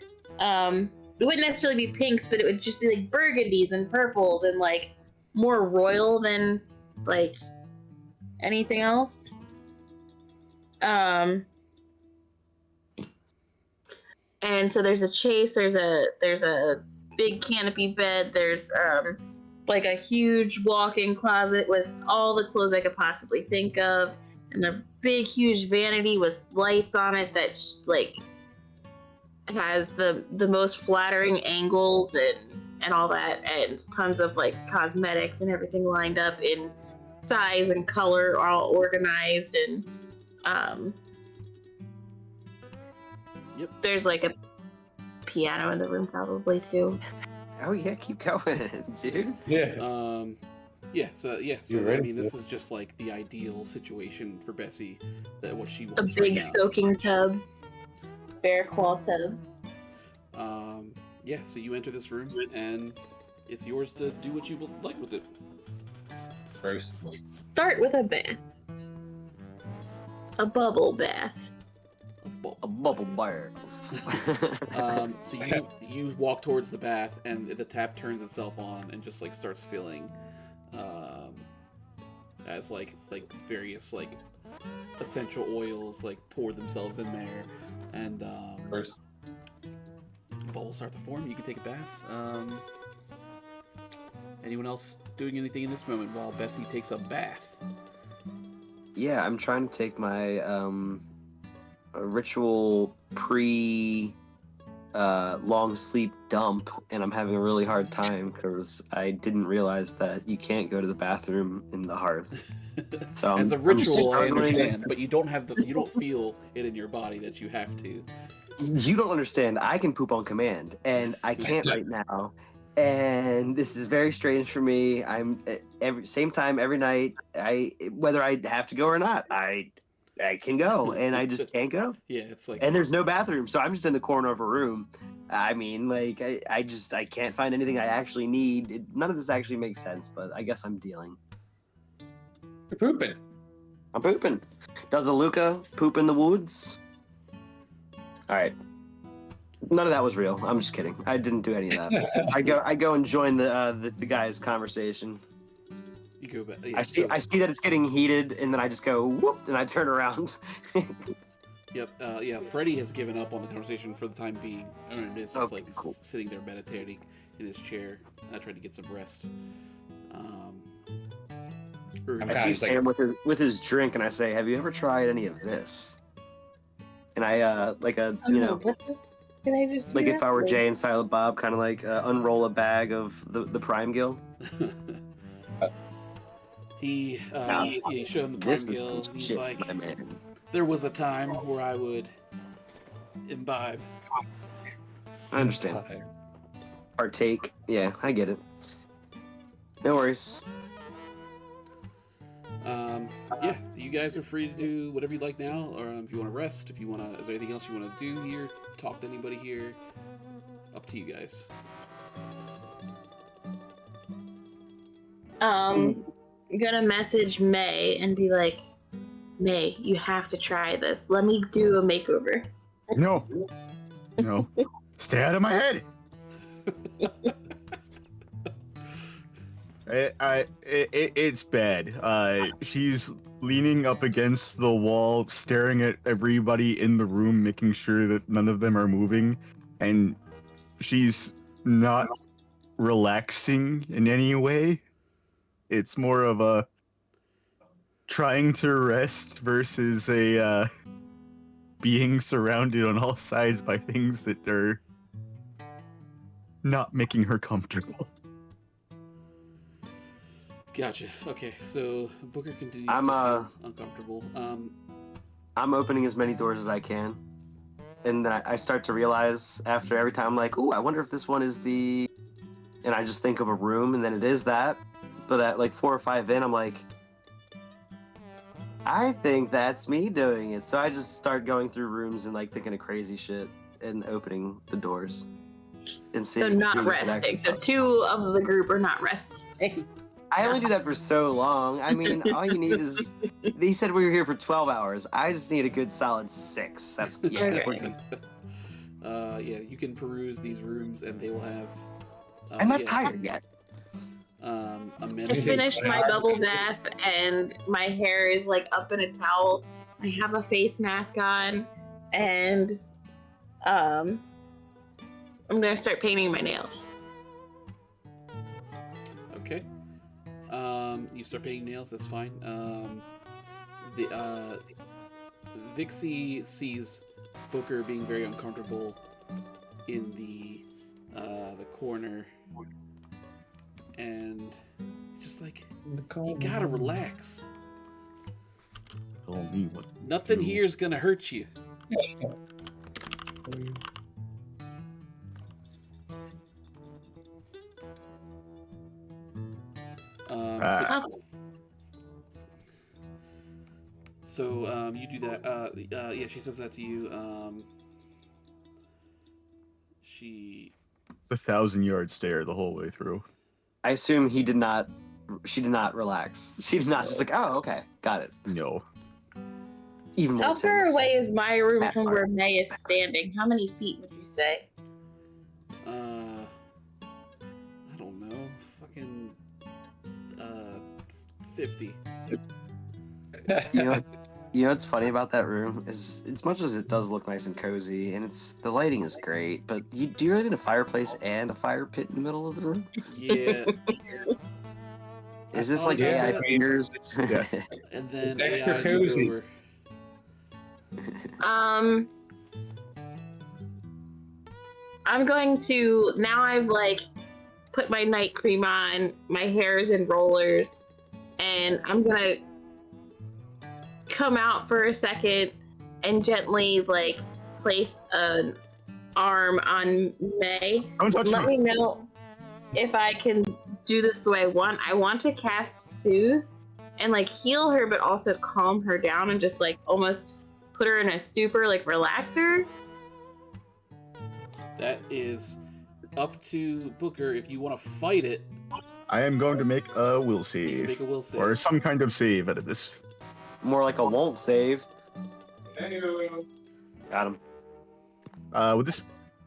it wouldn't necessarily be pinks, but it would just be like burgundies and purples and like more royal than like anything else. And so there's a chaise, there's a big canopy bed, there's like a huge walk-in closet with all the clothes I could possibly think of, and a big huge vanity with lights on it that like has the most flattering angles and all that, and tons of like cosmetics and everything lined up in size and color, all organized, and Yep. There's like a piano in the room probably too. oh yeah, keep going, dude. Yeah. So You're I right. mean, this is just like the ideal situation for Bessie, that what she A wants big right now. soaking tub, bear claw tub. So you enter this room and it's yours to do what you would like with it. Gross. We'll start with a bath, a bubble bath. A bubble bar. So you walk towards the bath and the tap turns itself on and just like starts filling, as like various like essential oils like pour themselves in there, and Gross. bubbles start to form. You can take a bath. Anyone else doing anything in this moment while Bessie takes a bath? Yeah, I'm trying to take my ritual pre long sleep dump, and I'm having a really hard time because I didn't realize that you can't go to the bathroom in the hearth. So As a I'm ritual, I struggling. understand, but you don't feel it in your body that you have to. You don't understand. I can poop on command, and I can't right now. And this is very strange for me. I'm same time every night. Whether I have to go or not, I can go, and I just can't go. Yeah, it's like, And there's no bathroom, so I'm just in the corner of a room. I mean, like I can't find anything I actually need. None of this actually makes sense, but I guess I'm dealing. You're pooping. I'm pooping. Does a Luca poop in the woods? All right. None of that was real. I'm just kidding. I didn't do any of that. I go and join the guy's conversation. you go back. Yeah, I see that it's getting heated, and then I just go whoop, and I turn around. Yep. Yeah. Freddy has given up on the conversation for the time being, and is just Okay, like cool. sitting there meditating in his chair, trying to get some rest. I'm I kinda see just like- Sam with his drink, and I say, "Have you ever tried any of this?" And I like a Can I just do like that? if I were Jay and Silent Bob, kind of like unroll a bag of the Prime Guild. he showed him the Prime This is Guild, good and he's shit, like, my man. "There was a time where I would imbibe." I understand. Partake. Yeah, I get it. No worries. Yeah, you guys are free to do whatever you like now, or if you want to rest, if you want to. Is there anything else you want to do here? Talk to anybody here? Up to you guys. I'm gonna message May and be like, May, you have to try this. Let me do a makeover. No. No. Stay out of my head. It's bad. She's leaning up against the wall, staring at everybody in the room, making sure that none of them are moving, and she's not relaxing in any way. It's more of a trying to rest versus a being surrounded on all sides by things that are not making her comfortable. Gotcha. Okay, so Booker continues I'm, to feel uncomfortable. I'm opening as many doors as I can, and then I start to realize after every time, like, ooh, I wonder if this one is the, and I just think of a room, and then it is that. But at like 4 or 5 in, I'm like, I think that's me doing it. So I just start going through rooms and like thinking of crazy shit and opening the doors and So seeing. not seeing if it resting. actually So comes. 2 of the group are not resting. I only do that for so long. I mean, all you need is. They said we were here for 12 hours. I just need a good solid 6. That's yeah. Okay. We're good. Yeah, you can peruse these rooms, and they will have. I'm not tired yet. I Amenities. finished my bubble bath and my hair is like up in a towel. I have a face mask on and I'm gonna start painting my nails. Okay. You start painting nails. That's fine. Vixie sees Booker being very uncomfortable in the corner, and just like, you gotta relax. Tell me what. Nothing do. here's gonna hurt you. So you do that. Yeah, she says that to you. She. It's a 1,000-yard stare the whole way through. I assume she did not relax. She did not just like, oh, okay, got it. No. Even more How far tense. away is my room That from part. where May is standing? How many feet would you say? I don't know. Fucking. 50. You know what's funny about that room is, as much as it does look nice and cozy, and the lighting is great, but do you really need a fireplace and a fire pit in the middle of the room? Yeah. Is this Oh, like yeah. AI fingers? Yeah. And then It's extra AI took cozy. over. I'm going to now I've like put my night cream on, my hair is in rollers, and I'm gonna come out for a second and gently like place an arm on May. Don't touch Let me. me know if I can do this the way I want. I want to cast Soothe and like heal her, but also calm her down and just like almost put her in a stupor, like relax her. That is up to Booker. If you want to fight it, I am going to make a will you can save. make a will save. Or some kind of save out of this. More like a won't save. Got him. Would this...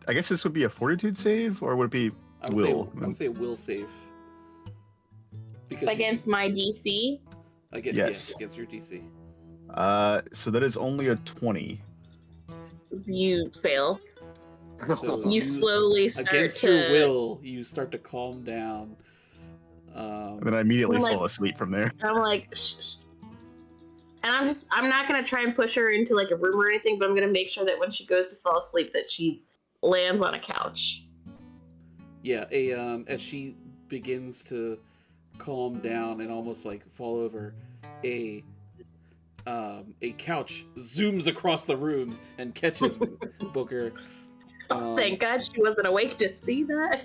I guess this would be a fortitude save, or would it be I would will? Say, I would say a will save. Because against my DC. yes, against your DC. So that is only a 20. You fail. So You slowly start against to. your will, you start to calm down. And then I immediately I'm like- fall asleep from there. I'm like, shh. And I'm not gonna try and push her into like a room or anything, but I'm gonna make sure that when she goes to fall asleep, that she lands on a couch. Yeah, as she begins to calm down and almost like fall over, a couch zooms across the room and catches Booker. Thank God she wasn't awake to see that.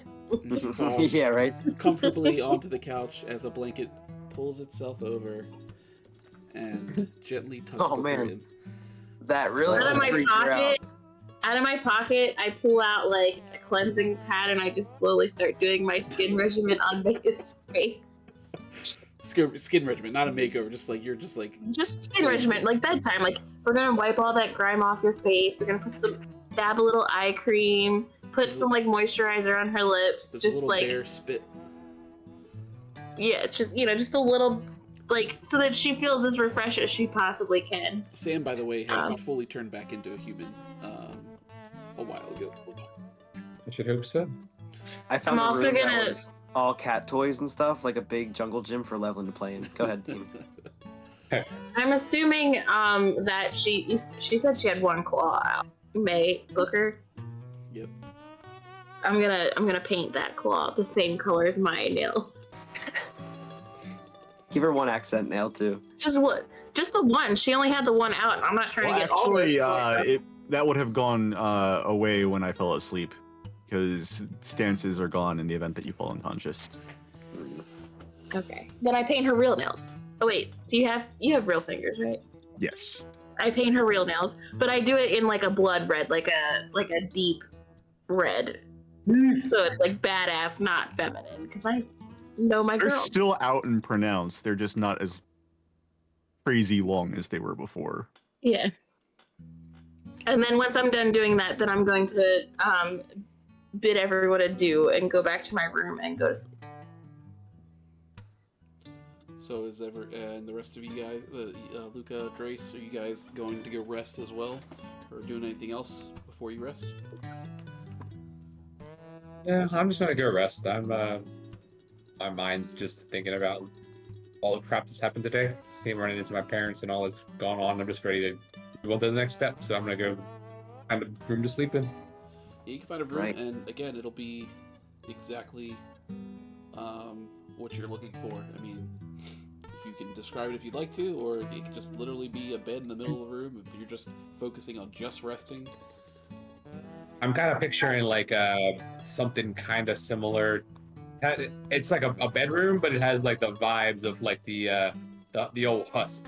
Falls Yeah, right. comfortably onto the couch as a blanket pulls itself over and gently tucks Oh, Booker man. in. That really Out of my freaked her out. pocket, I pull out like a cleansing pad and I just slowly start doing my skin regimen on his face. Skin regimen, not a makeover. Just like you're just like Just skin regimen, like bedtime. Like we're gonna wipe all that grime off your face. We're gonna dab a little eye cream, put some like moisturizer on her lips, there's just a little like bear spit. yeah, just just a little, like so that she feels as refreshed as she possibly can. Sam, by the way, has fully turned back into a human a while ago. I should hope so. I found I'm a also room that gonna- was all cat toys and stuff, like a big jungle gym for Levlin to play in. Go ahead, Dean. I'm assuming that she said she had one claw out. May Booker. Yep. I'm gonna paint that claw the same color as my nails. Give her one accent nail too. Just the one. She only had the one out. I'm not trying Well, to get all those. actually, claws. that would have gone away when I fell asleep, because stances are gone in the event that you fall unconscious. Okay. Then I paint her real nails. Oh wait, you have real fingers, right? Yes. I paint her real nails, but I do it in like a blood red, like a deep red. So it's like badass, not feminine, because I know my They're girl. still out and pronounced. They're just not as crazy long as they were before. Yeah. And then once I'm done doing that, then I'm going to bid everyone adieu and go back to my room and go to sleep. So is and the rest of you guys, Luca, Grace, are you guys going to go rest as well, or doing anything else before you rest? Yeah, I'm just gonna go rest. My mind's just thinking about all the crap that's happened today. Seeing running into my parents and all that's gone on. I'm just ready to move on to the next step. So I'm gonna go find a room to sleep in. Yeah, you can find a room, Right. and again, it'll be exactly what you're looking for. I mean, if you can describe it if you'd like to, or it could just literally be a bed in the middle of the room if you're just focusing on just resting. I'm kind of picturing like something kind of similar. It's like a bedroom, but it has like the vibes of like the old husk.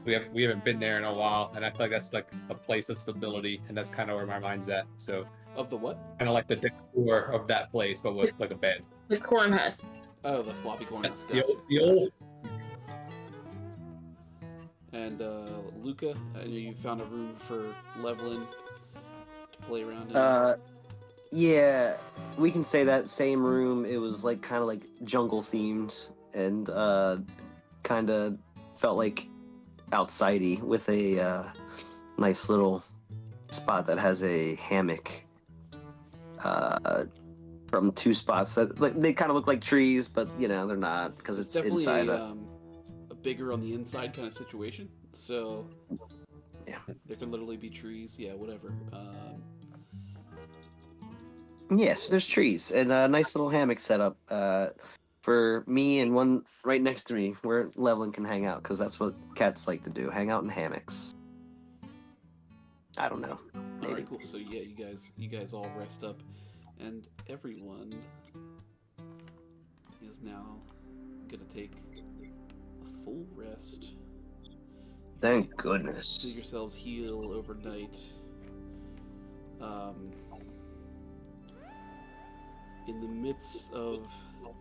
We haven't been there in a while, and I feel like that's like a place of stability, and that's kind of where my mind's at. So Of the what? kind of like the decor of that place, but with like a bed. The corn husk. Oh, the floppy corn. That's Gotcha. the old. And Luca, I know you found a room for Levlin to play around in. Yeah, we can say that same room. It was like kind of like jungle themed and kind of felt like outsidey with a nice little spot that has a hammock from two spots that like they kind of look like trees, but they're not because it's definitely inside. a bigger on the inside kind of situation. So Yeah. there can literally be trees. Yeah, whatever. Yes, there's trees and a nice little hammock set up for me and one right next to me where Levlin can hang out because that's what cats like to do, hang out in hammocks. I don't know. All Maybe. right, cool. So yeah, you guys all rest up, and everyone is now gonna take a full rest. Thank Feel goodness. yourselves heal overnight.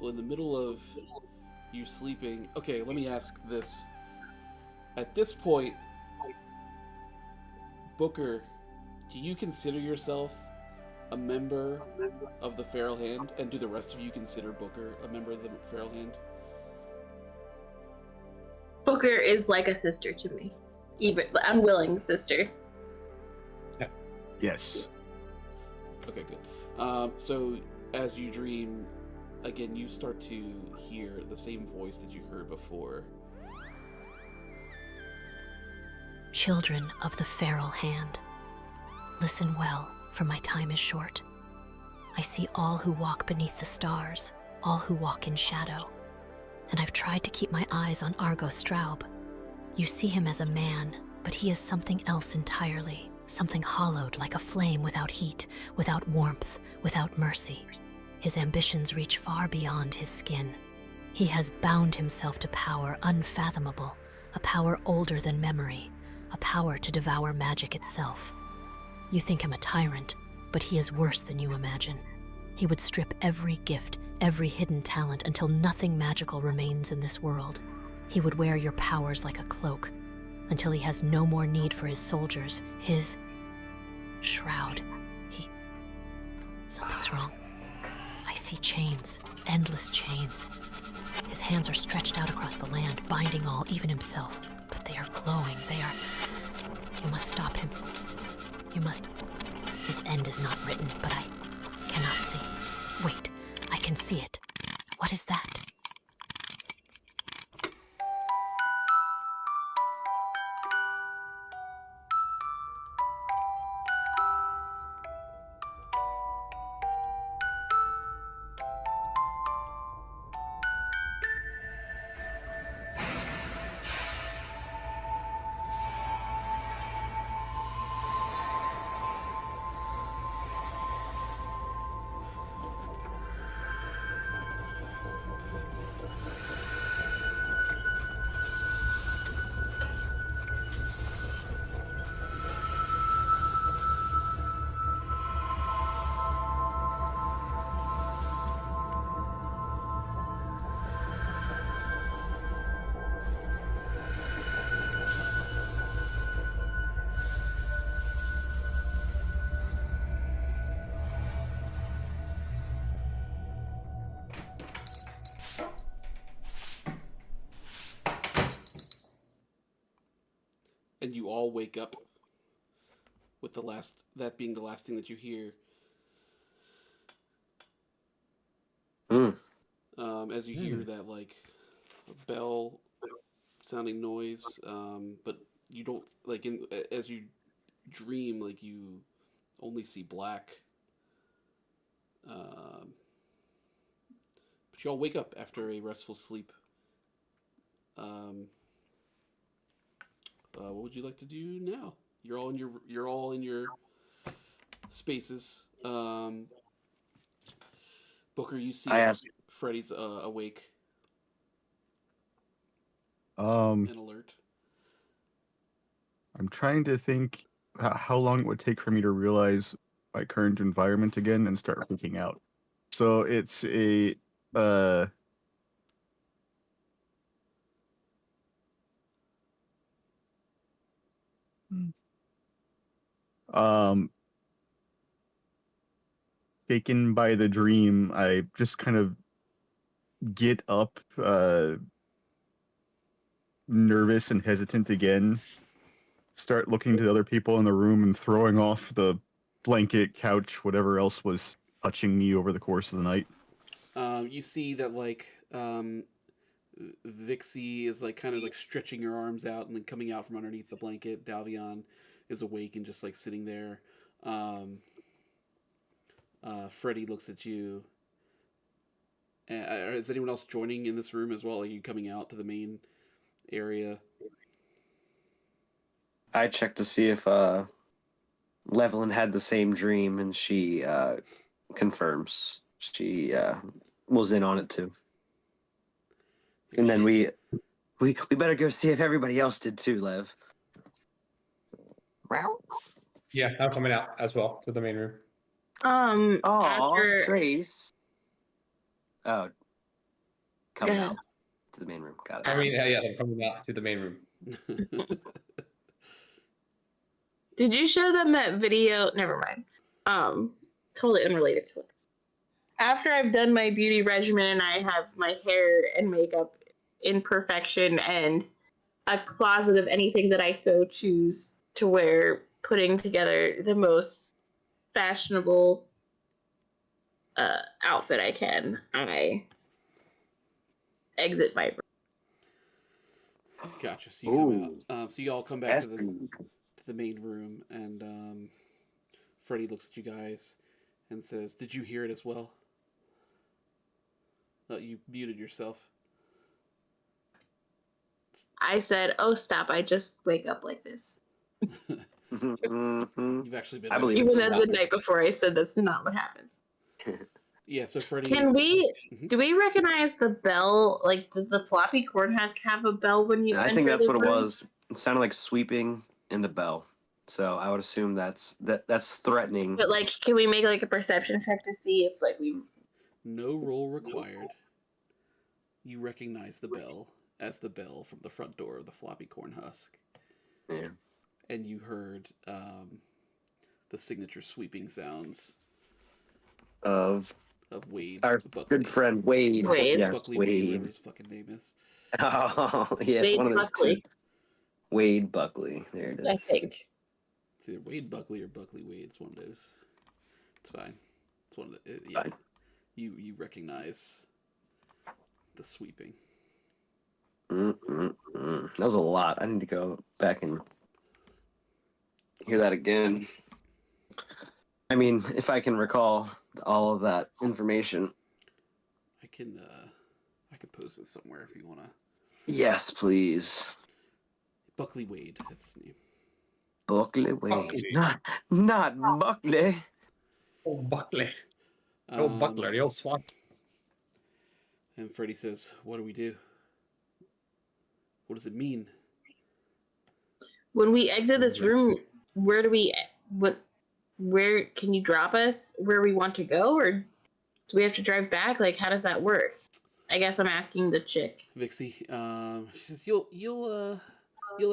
In the middle of you sleeping. Okay, let me ask this. At this point, Booker, do you consider yourself a member of the Feral Hand? And do the rest of you consider Booker a member of the Feral Hand? Booker is like a sister to me, even unwilling sister. Yes. Okay, good. So as you dream, again, you start to hear the same voice that you heard before. Children of the feral hand, listen well, for my time is short. I see all who walk beneath the stars, all who walk in shadow. And I've tried to keep my eyes on Argo Straub. You see him as a man, but he is something else entirely, something hollowed like a flame without heat, without warmth, without mercy. His ambitions reach far beyond his skin. He has bound himself to power unfathomable, a power older than memory, a power to devour magic itself. You think him a tyrant, but he is worse than you imagine. He would strip every gift, every hidden talent until nothing magical remains in this world. He would wear your powers like a cloak, until he has no more need for his soldiers, his shroud. Something's wrong. I see chains, endless chains. His hands are stretched out across the land, binding all, even himself. But they are glowing, You must stop him. You must... His end is not written, but I cannot see. Wait, I can see it. What is that? And you all wake up with that being the last thing that you hear. As you hear that like bell sounding noise, but you don't as you dream, like you only see black. But you all wake up after a restful sleep. What would you like to do now? You're all in your spaces. Booker, you see Freddy's awake and alert. I'm trying to think how long it would take for me to realize my current environment again and start freaking out. So it's a taken by the dream, I just kind of get up, nervous and hesitant again, start looking to the other people in the room and throwing off the blanket, couch, whatever else was touching me over the course of the night. You see that Vixie is kind of stretching her arms out and then coming out from underneath the blanket. Dalvion is awake and just sitting there. Freddy looks at you. Is anyone else joining in this room as well? Are you coming out to the main area? I checked to see if Levelyn had the same dream, and she confirms she was in on it too. And then we better go see if everybody else did too, Lev. Yeah, I'm coming out as well to the main room. After Trace. Oh, coming out to the main room. Got it. I mean, yeah, I'm coming out to the main room. Did you show them that video? Never mind. Totally unrelated to it. After I've done my beauty regimen and I have my hair and makeup in perfection and a closet of anything that I so choose to wear, putting together the most fashionable outfit I can. I exit my room. Gotcha. So you come Ooh, out. So you all come back to that's the main room, and Freddy looks at you guys and says, "Did you hear it as well?" You muted yourself. I said, "Oh, stop! I just wake up like this." Mhm. You've actually been I awake believe Even for it. a though while. the night before I said that's not what happens. Yeah. So Freddy. Can we? Mhm. Do we recognize the bell? Like, does the floppy corn husk have a bell when you I think enter that's the what it room? was. It sounded like sweeping and a bell. So I would assume that's threatening. But like, can we make like a perception check to see if like we? No roll required. You recognize the bell as the bell from the front door of the floppy corn husk, Yeah. and you heard the signature sweeping sounds Of of Wade our good Buckley. friend Wade. Wade. Yes, Buckley Wade, whatever Wade. his fucking name is. Oh, yeah, it's Wade one of those two. Buckley, Wade Buckley. There it I is. think. It's either Wade Buckley or Buckley Wade. It's one of those. It's fine. It's one of the yeah. Fine. You recognize the sweeping. That was a lot. I need to go back and hear that again. I mean, if I can recall all of that information. I can post it somewhere if you wanna. Yes, please. Buckley Wade. That's his name. Buckley Wade. Buckley. Not Buckley. Oh, Buckley. Oh, Buckler, the old swamp. And Freddy says, "What do we do? What does it mean?" When we exit this room, where do we? What? Where can you drop us? Where we want to go, or do we have to drive back? Like, how does that work? I guess I'm asking the chick. Vixie, she says, "You'll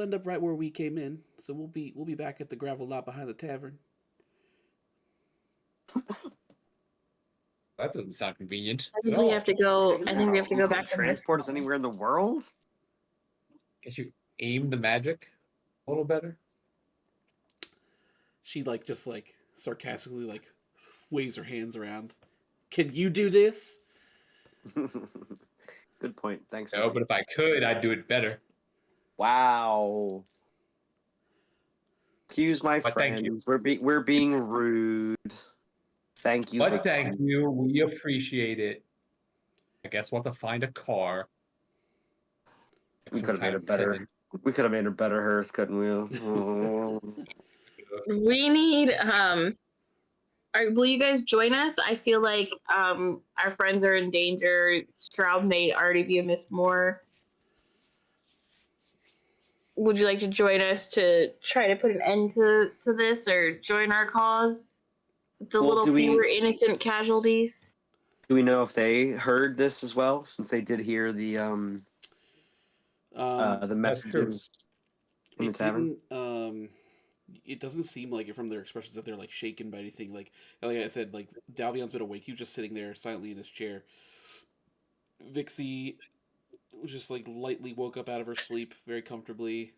end up right where we came in. So we'll be back at the gravel lot behind the tavern." That doesn't sound convenient I at think we all. have to go. I think we have to You go can't back to this. transport us anywhere in the world? Guess you aim the magic a little better. She just sarcastically waves her hands around. Can you do this? Good point. Thanks. No, but if I could, I'd do it better. Wow. Excuse my But thank you. friends. We're being rude. Thank you. But Vixen. thank you. We appreciate it. I guess we'll have to find a car. We Some could have kind made of it better. peasant. We could have made it better, Hearth, couldn't we? Oh. We need. Will you guys join us? I feel like our friends are in danger. Stroud may already be a Miss Moore. Would you like to join us to try to put an end to this, or join our cause? The Well, little fewer innocent casualties. do we know if they heard this as well, since they did hear the That's messages in the it tavern? didn't. It doesn't seem like it from their expressions that they're shaken by anything. Like I said, Dalvion's been awake. He was just sitting there silently in his chair. Vixie was just lightly woke up out of her sleep very comfortably.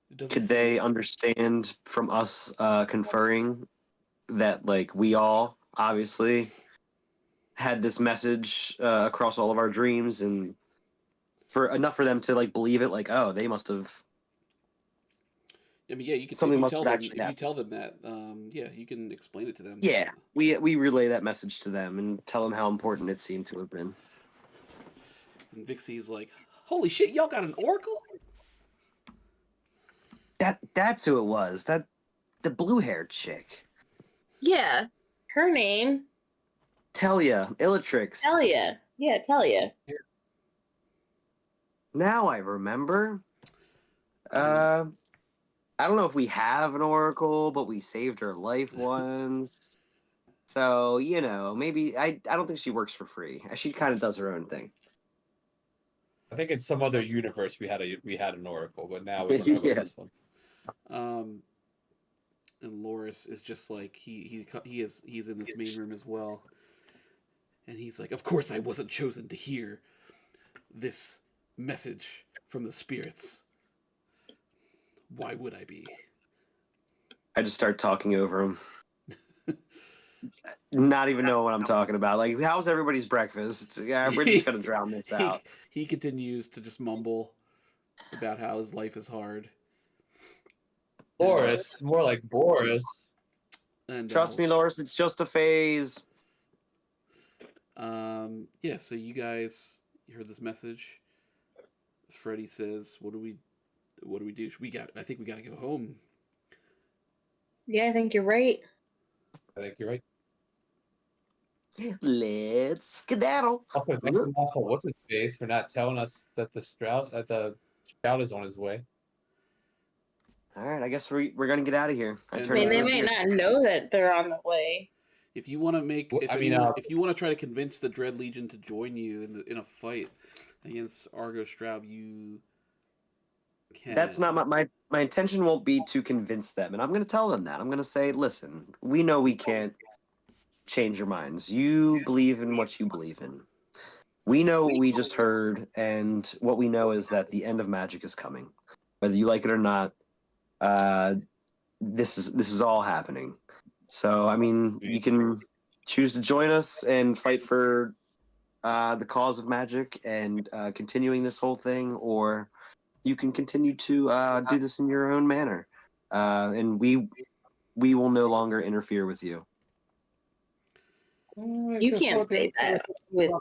It doesn't Could seem they understand from us conferring that we all obviously had this message across all of our dreams, and for enough for them to believe it, oh, they must have I mean, yeah, you can if something you must tell have them actually if you happened. tell them that, yeah, you can explain it to them. Yeah, we relay that message to them and tell them how important it seemed to have been. And Vixie's like, "Holy shit, y'all got an oracle?" That's who it was. The blue-haired chick. Yeah, her name. Telia, Illatrix. Telia. Yeah, Telia. Now I remember. I don't know if we have an oracle, but we saved her life once. So, maybe I don't think she works for free. She kind of does her own thing. I think in some other universe we had an oracle, but now we don't know about this one. And Loris is just he's in this main room as well, and he's like, "Of course, I wasn't chosen to hear this message from the spirits. Why would I be? I just start talking over him. Not even know what I'm talking about. Like, how's everybody's breakfast? Yeah, we're just gonna drown this out. He continues to just mumble about how his life is hard. Boris, more like Boris. And Trust me, Loris, it's just a phase. yeah. So you guys, you heard this message. Freddy says, "What do we do? I think we got to go home." Yeah, I think you're right. I think you're right. Let's skedaddle. Also, thanks a lot for what's his face for not telling us that the Stroud is on his way. All right, I guess we're gonna get out of here. I And, turn I mean, into they a might deer. not know that they're on the way. If you want to make, Well, if you want to try to convince the Dread Legion to join you in a fight against Argo Straub, you can. That's not my intention. Won't be to convince them, and I'm gonna tell them that. I'm gonna say, listen, we know we can't change your minds. You believe in what you believe in. We know what we just heard, and what we know is that the end of magic is coming. Whether you like it or not, this is all happening. So, I mean, you can choose to join us and fight for the cause of magic and continuing this whole thing, or you can continue to do this in your own manner, and we will no longer interfere with you. You can't say that with.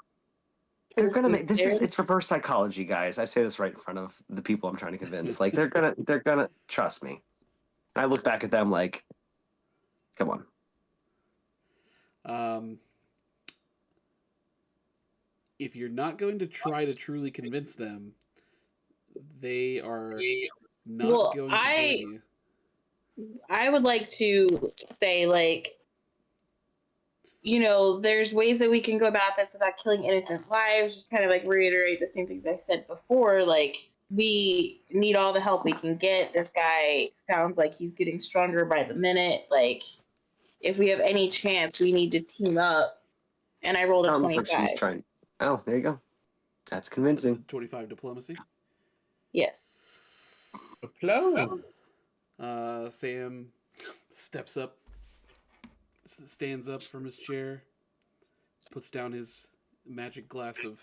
They're gonna make this is it's reverse psychology, guys. I say this right in front of the people I'm trying to convince. Like they're gonna trust me. I look back at them like, come on. If you're not going to try to truly convince them, they are not going to join you. I would like to say, like, you know, there's ways that we can go about this without killing innocent lives. Just kind of like reiterate the same things I said before. Like, we need all the help we can get. This guy sounds like he's getting stronger by the minute. Like, if we have any chance, we need to team up. And I rolled a 25. Like she's trying. Oh, there you go. That's convincing. 25 diplomacy. Yes. Diplomacy. Sam steps up, stands up from his chair, puts down his magic glass of.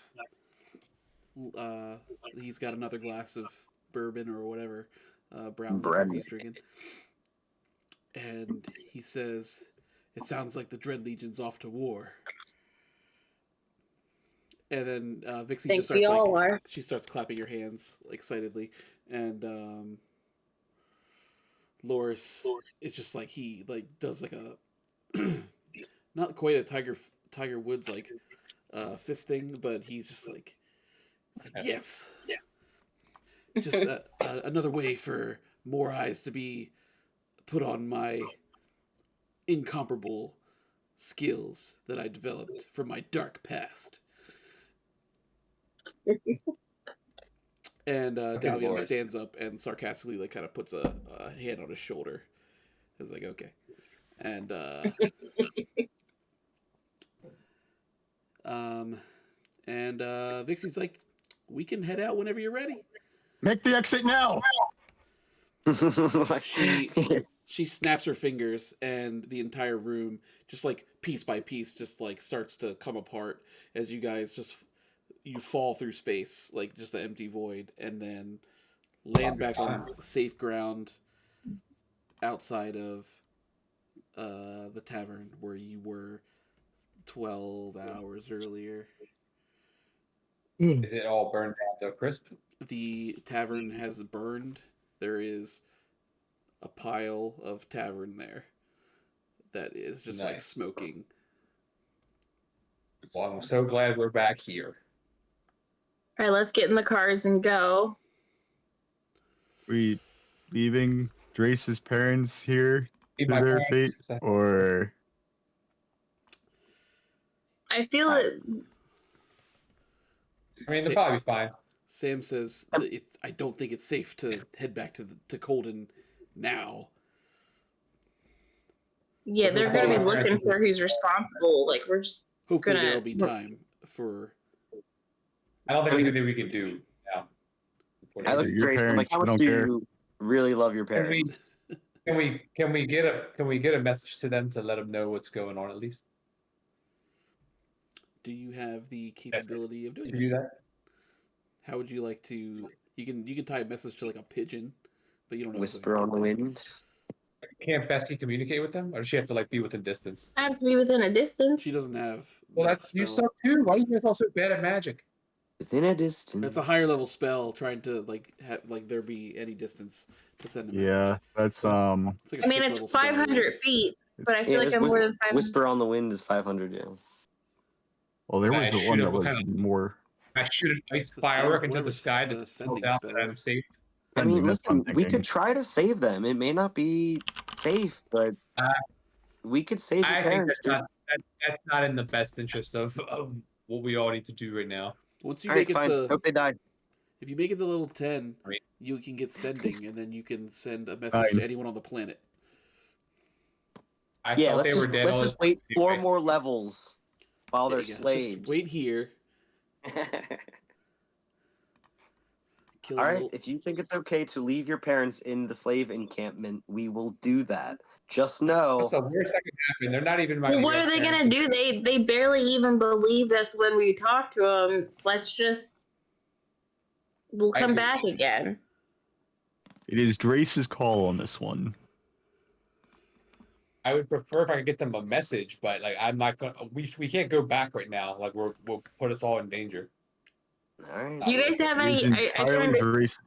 He's got another glass of bourbon or whatever, brown liquor he's drinking, and he says, "It sounds like the Dread Legion's off to war." And then Vixie just starts she starts clapping her hands excitedly, and Loris, it's just like he does like a not quite a Tiger Woods like fist thing, but he's just like, yes, just another way for more eyes to be put on my incomparable skills that I developed from my dark past. And Davion stands up and sarcastically like kind of puts a hand on his shoulder. It's like, okay. And Vixie's like, we can head out whenever you're ready. Make the exit now. She snaps her fingers and the entire room just like piece by piece just like starts to come apart as you guys just you fall through space, like just the empty void, and then land back on safe ground outside of the tavern where you were 12 hours earlier. Is it all burned down to crisp? The tavern has burned. There is a pile of tavern there that is just like smoking. Well, I'm so glad we're back here. All right, let's get in the cars and go. We leaving Drace's parents here Leave to my their parents. fate, or I feel it. I mean, they'll probably be fine. Sam says, I don't think it's safe to head back to Colden now. Yeah, they're going to be looking for who's responsible. Like, we're just hopefully there'll be time for. I don't think there's anything we can do now. I look at Drace. I'm like, how much do really love your Can we parents. can we get a message to them to let them know what's going on at least? Do you have the capability of doing Can you that? do that? How would you like to? You can tie a message to like a pigeon, but you don't know if they're Whisper gonna on get the there. wind. Can't Bessie communicate with them, or does she have to like be within distance? I have to be within a She distance. doesn't have Well, that that's you spell. suck too. Why are you guys all so bad at magic? Within a distance. That's a higher level spell. Trying to like have like there be any distance to send a message. Yeah, that's It's like a I mean, fifth it's level spell. 500 feet, but I feel Yeah, like it's I'm more than 500. Whisper on the wind is 500. Yeah. Well, there Can was I the shoot one up that what was kind of? more. I shoot a nice The firework send- into the whatever sky the that spells sending out spell that I'm is. safe. I mean, That's what I'm listen, we thinking. could try to save them. It may not be safe, but Uh, we could save your I think parents, that's dude. not that's not in the best interest of what we all need to do right now. Once you All right, make it fine. to Hope they die. if you make it to level 10, I mean, you can get sending, and then you can send a message Fine. to anyone on the planet. I Yeah, thought they were dead. let's all just this wait time 4 anyway. more levels while There they're you go. slaves. Just wait here. Kill All a right, little. if you think it's okay to leave your parents in the slave encampment, we will do that. Just know. What's the worst that could happen? They're not even my Well, what are direct they parents. gonna do? They barely even believed us when we talked to them. We'll I come agree. back again. It is Drace's call on this one. I would prefer if I could get them a message, but like I'm not gonna. We can't go back right now. Like we'll put us all in danger. All right. Do you guys have It is any? entirely Drace.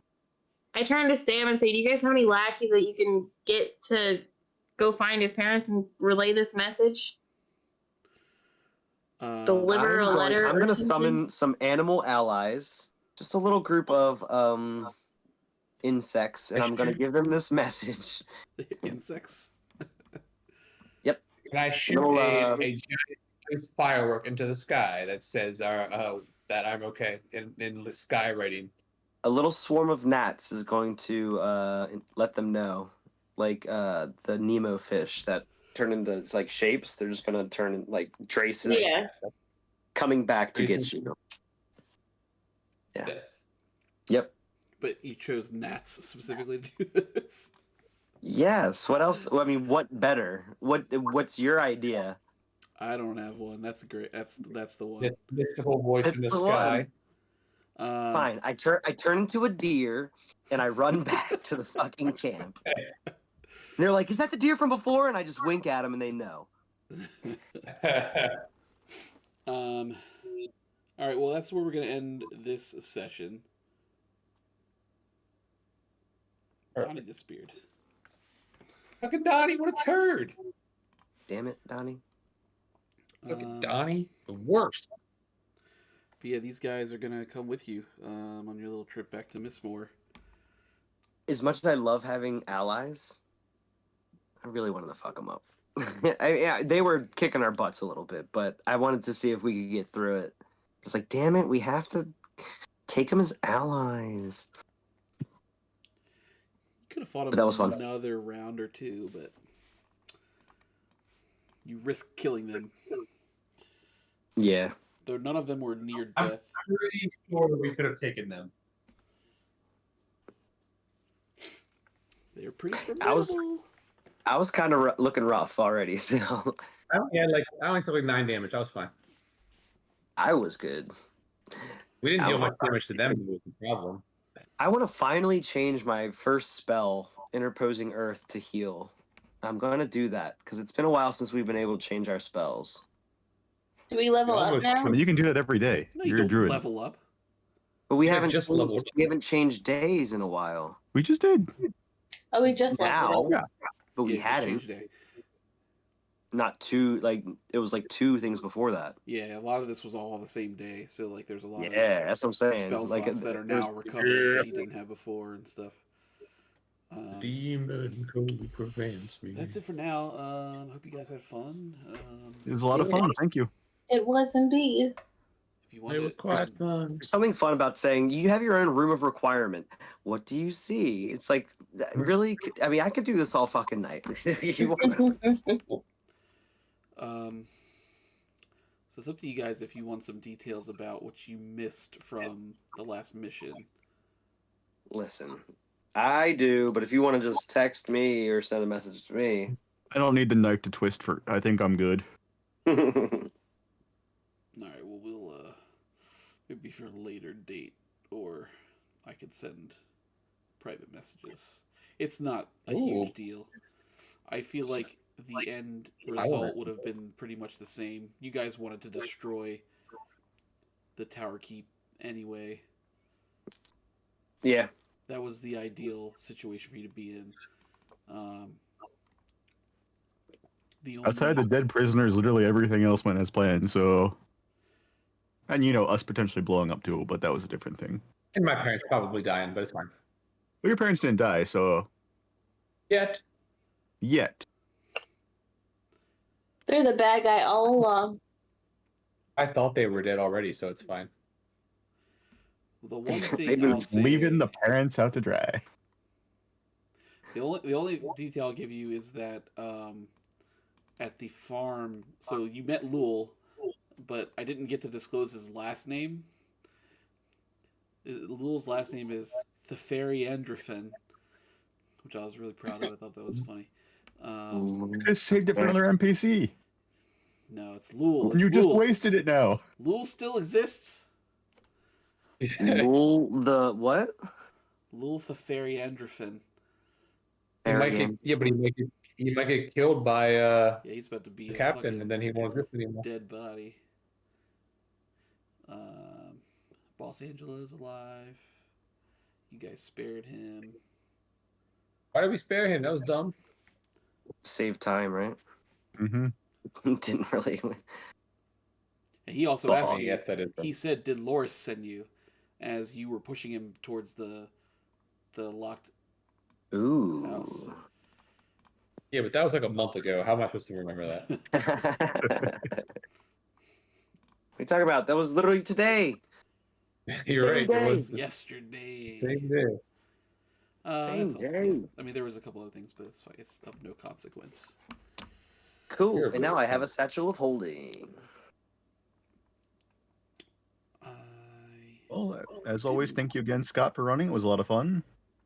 I turned to Sam and say, "Do you guys have any lackeys that you can get to go find his parents and relay this message? Deliver a letter I'm or gonna something?" summon some animal allies, just a little group of insects, and I'm gonna give them this message. Insects. Yep. Can I shoot Little, a giant firework into the sky that says that I'm okay in the sky writing? A little swarm of gnats is going to let them know, like the Nemo fish that turn into like shapes. They're just gonna turn in like traces Yeah. coming back to get Traces. you. Yeah. Yes. Yep. But you chose gnats specifically to do this. Yes. What else? I mean, what better? What's your idea? I don't have one. That's great. That's the one. This mystical voice It's in the the sky. Fine. I turn into a deer and I run back to the fucking camp. And they're like, "Is that the deer from before?" And I just wink at them, and they know. All right. Well, that's where we're gonna end this session. Donnie disappeared. Fucking Donnie, what a turd! Damn it, Donnie. Fucking Donnie, the worst. But yeah, these guys are gonna come with you on your little trip back to Mistmore. As much as I love having allies, I really wanted to fuck them up. They were kicking our butts a little bit, but I wanted to see if we could get through it. It's like, damn it, we have to take them as allies. You could have fought But them that was fun. another round or two, but you risk killing them. Yeah. Though none of them were near I'm death. pretty sure we could have taken them. They were pretty I was- formidable. I was kind of looking rough already, so I only took like 9 damage. I was fine. I was good. We didn't I deal was- much damage to them. Was the problem. I want to finally change my first spell, Interposing Earth, to heal. I'm going to do that because it's been a while since we've been able to change our spells. Do we level You up almost now? I mean, you can do that every day. No, you You're a don't druid. level up. But we Yeah, haven't just changed, leveled. we haven't changed days in a while. We just did. Oh, we just leveled Now, up. but we Yeah, just hadn't. change day. Not two, like it was like 2 things before that. Yeah, a lot of this was all on the same day, so like there's a lot Yeah, that's what I'm of saying. spell Like slots that are there's- now recovered that you didn't have before and stuff. Demon code prevents me. That's it for now. Hope you guys had fun. It was a lot of fun. Thank you. It was indeed. If you want It was to, quite fun. There's something fun about saying you have your own room of requirement. What do you see? It's like really. I mean, I could do this all fucking night. If you want. so it's up to you guys if you want some details about what you missed from the last mission. Listen, I do, but if you want to just text me or send a message to me. I don't need the knife to twist for. I think I'm good. All right. Well, we'll maybe for a later date, or I could send private messages. It's not a huge deal. I feel like the end result would have been pretty much the same. You guys wanted to destroy the Tower Keep anyway. Yeah. That was the ideal situation for you to be in. Outside the dead prisoners, literally everything else went as planned. So, and us potentially blowing up too, but that was a different thing. And my parents probably dying, but it's fine. Well, your parents didn't die, so Yet. They're the bad guy all along. I thought they were dead already, so it's fine. The one thing They've been I'll say, leaving the parents out to dry. the only detail I'll give you is that at the farm, so you met Lul, but I didn't get to disclose his last name. Lul's last name is Theferiandrifin, which I was really proud of. I thought that was funny. Just saved it for another NPC. No, it's Lul. You It's just Lul. wasted it now. Lul still exists. Lul the what? Lul Theferiandrifin. He might get killed by Yeah, he's about to be the a captain, fucking and then he won't exist anymore. dead body. Boss Angela is alive. You guys spared him. Why did we spare him? That was dumb. Save time, right? Mm-hmm. Didn't really. And he also asked you. Yes, that is. He said, "Did Loris send you?" As you were pushing him towards the locked Ooh. house. Yeah, but that was like a month ago. How am I supposed to remember that? What are you talking about? That was literally today. You're Same right. day. It was Yesterday. same day. Same That's all. day. I mean, there was a couple other things, but it's fine. It's of no consequence. Cool. Here, And now I have a satchel of holding. Well, as always, thank you again, Scott, for running. It was a lot of fun.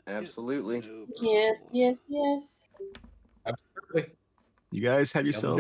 Absolutely. No Yes, problem. yes, yes. Absolutely. You guys have yourself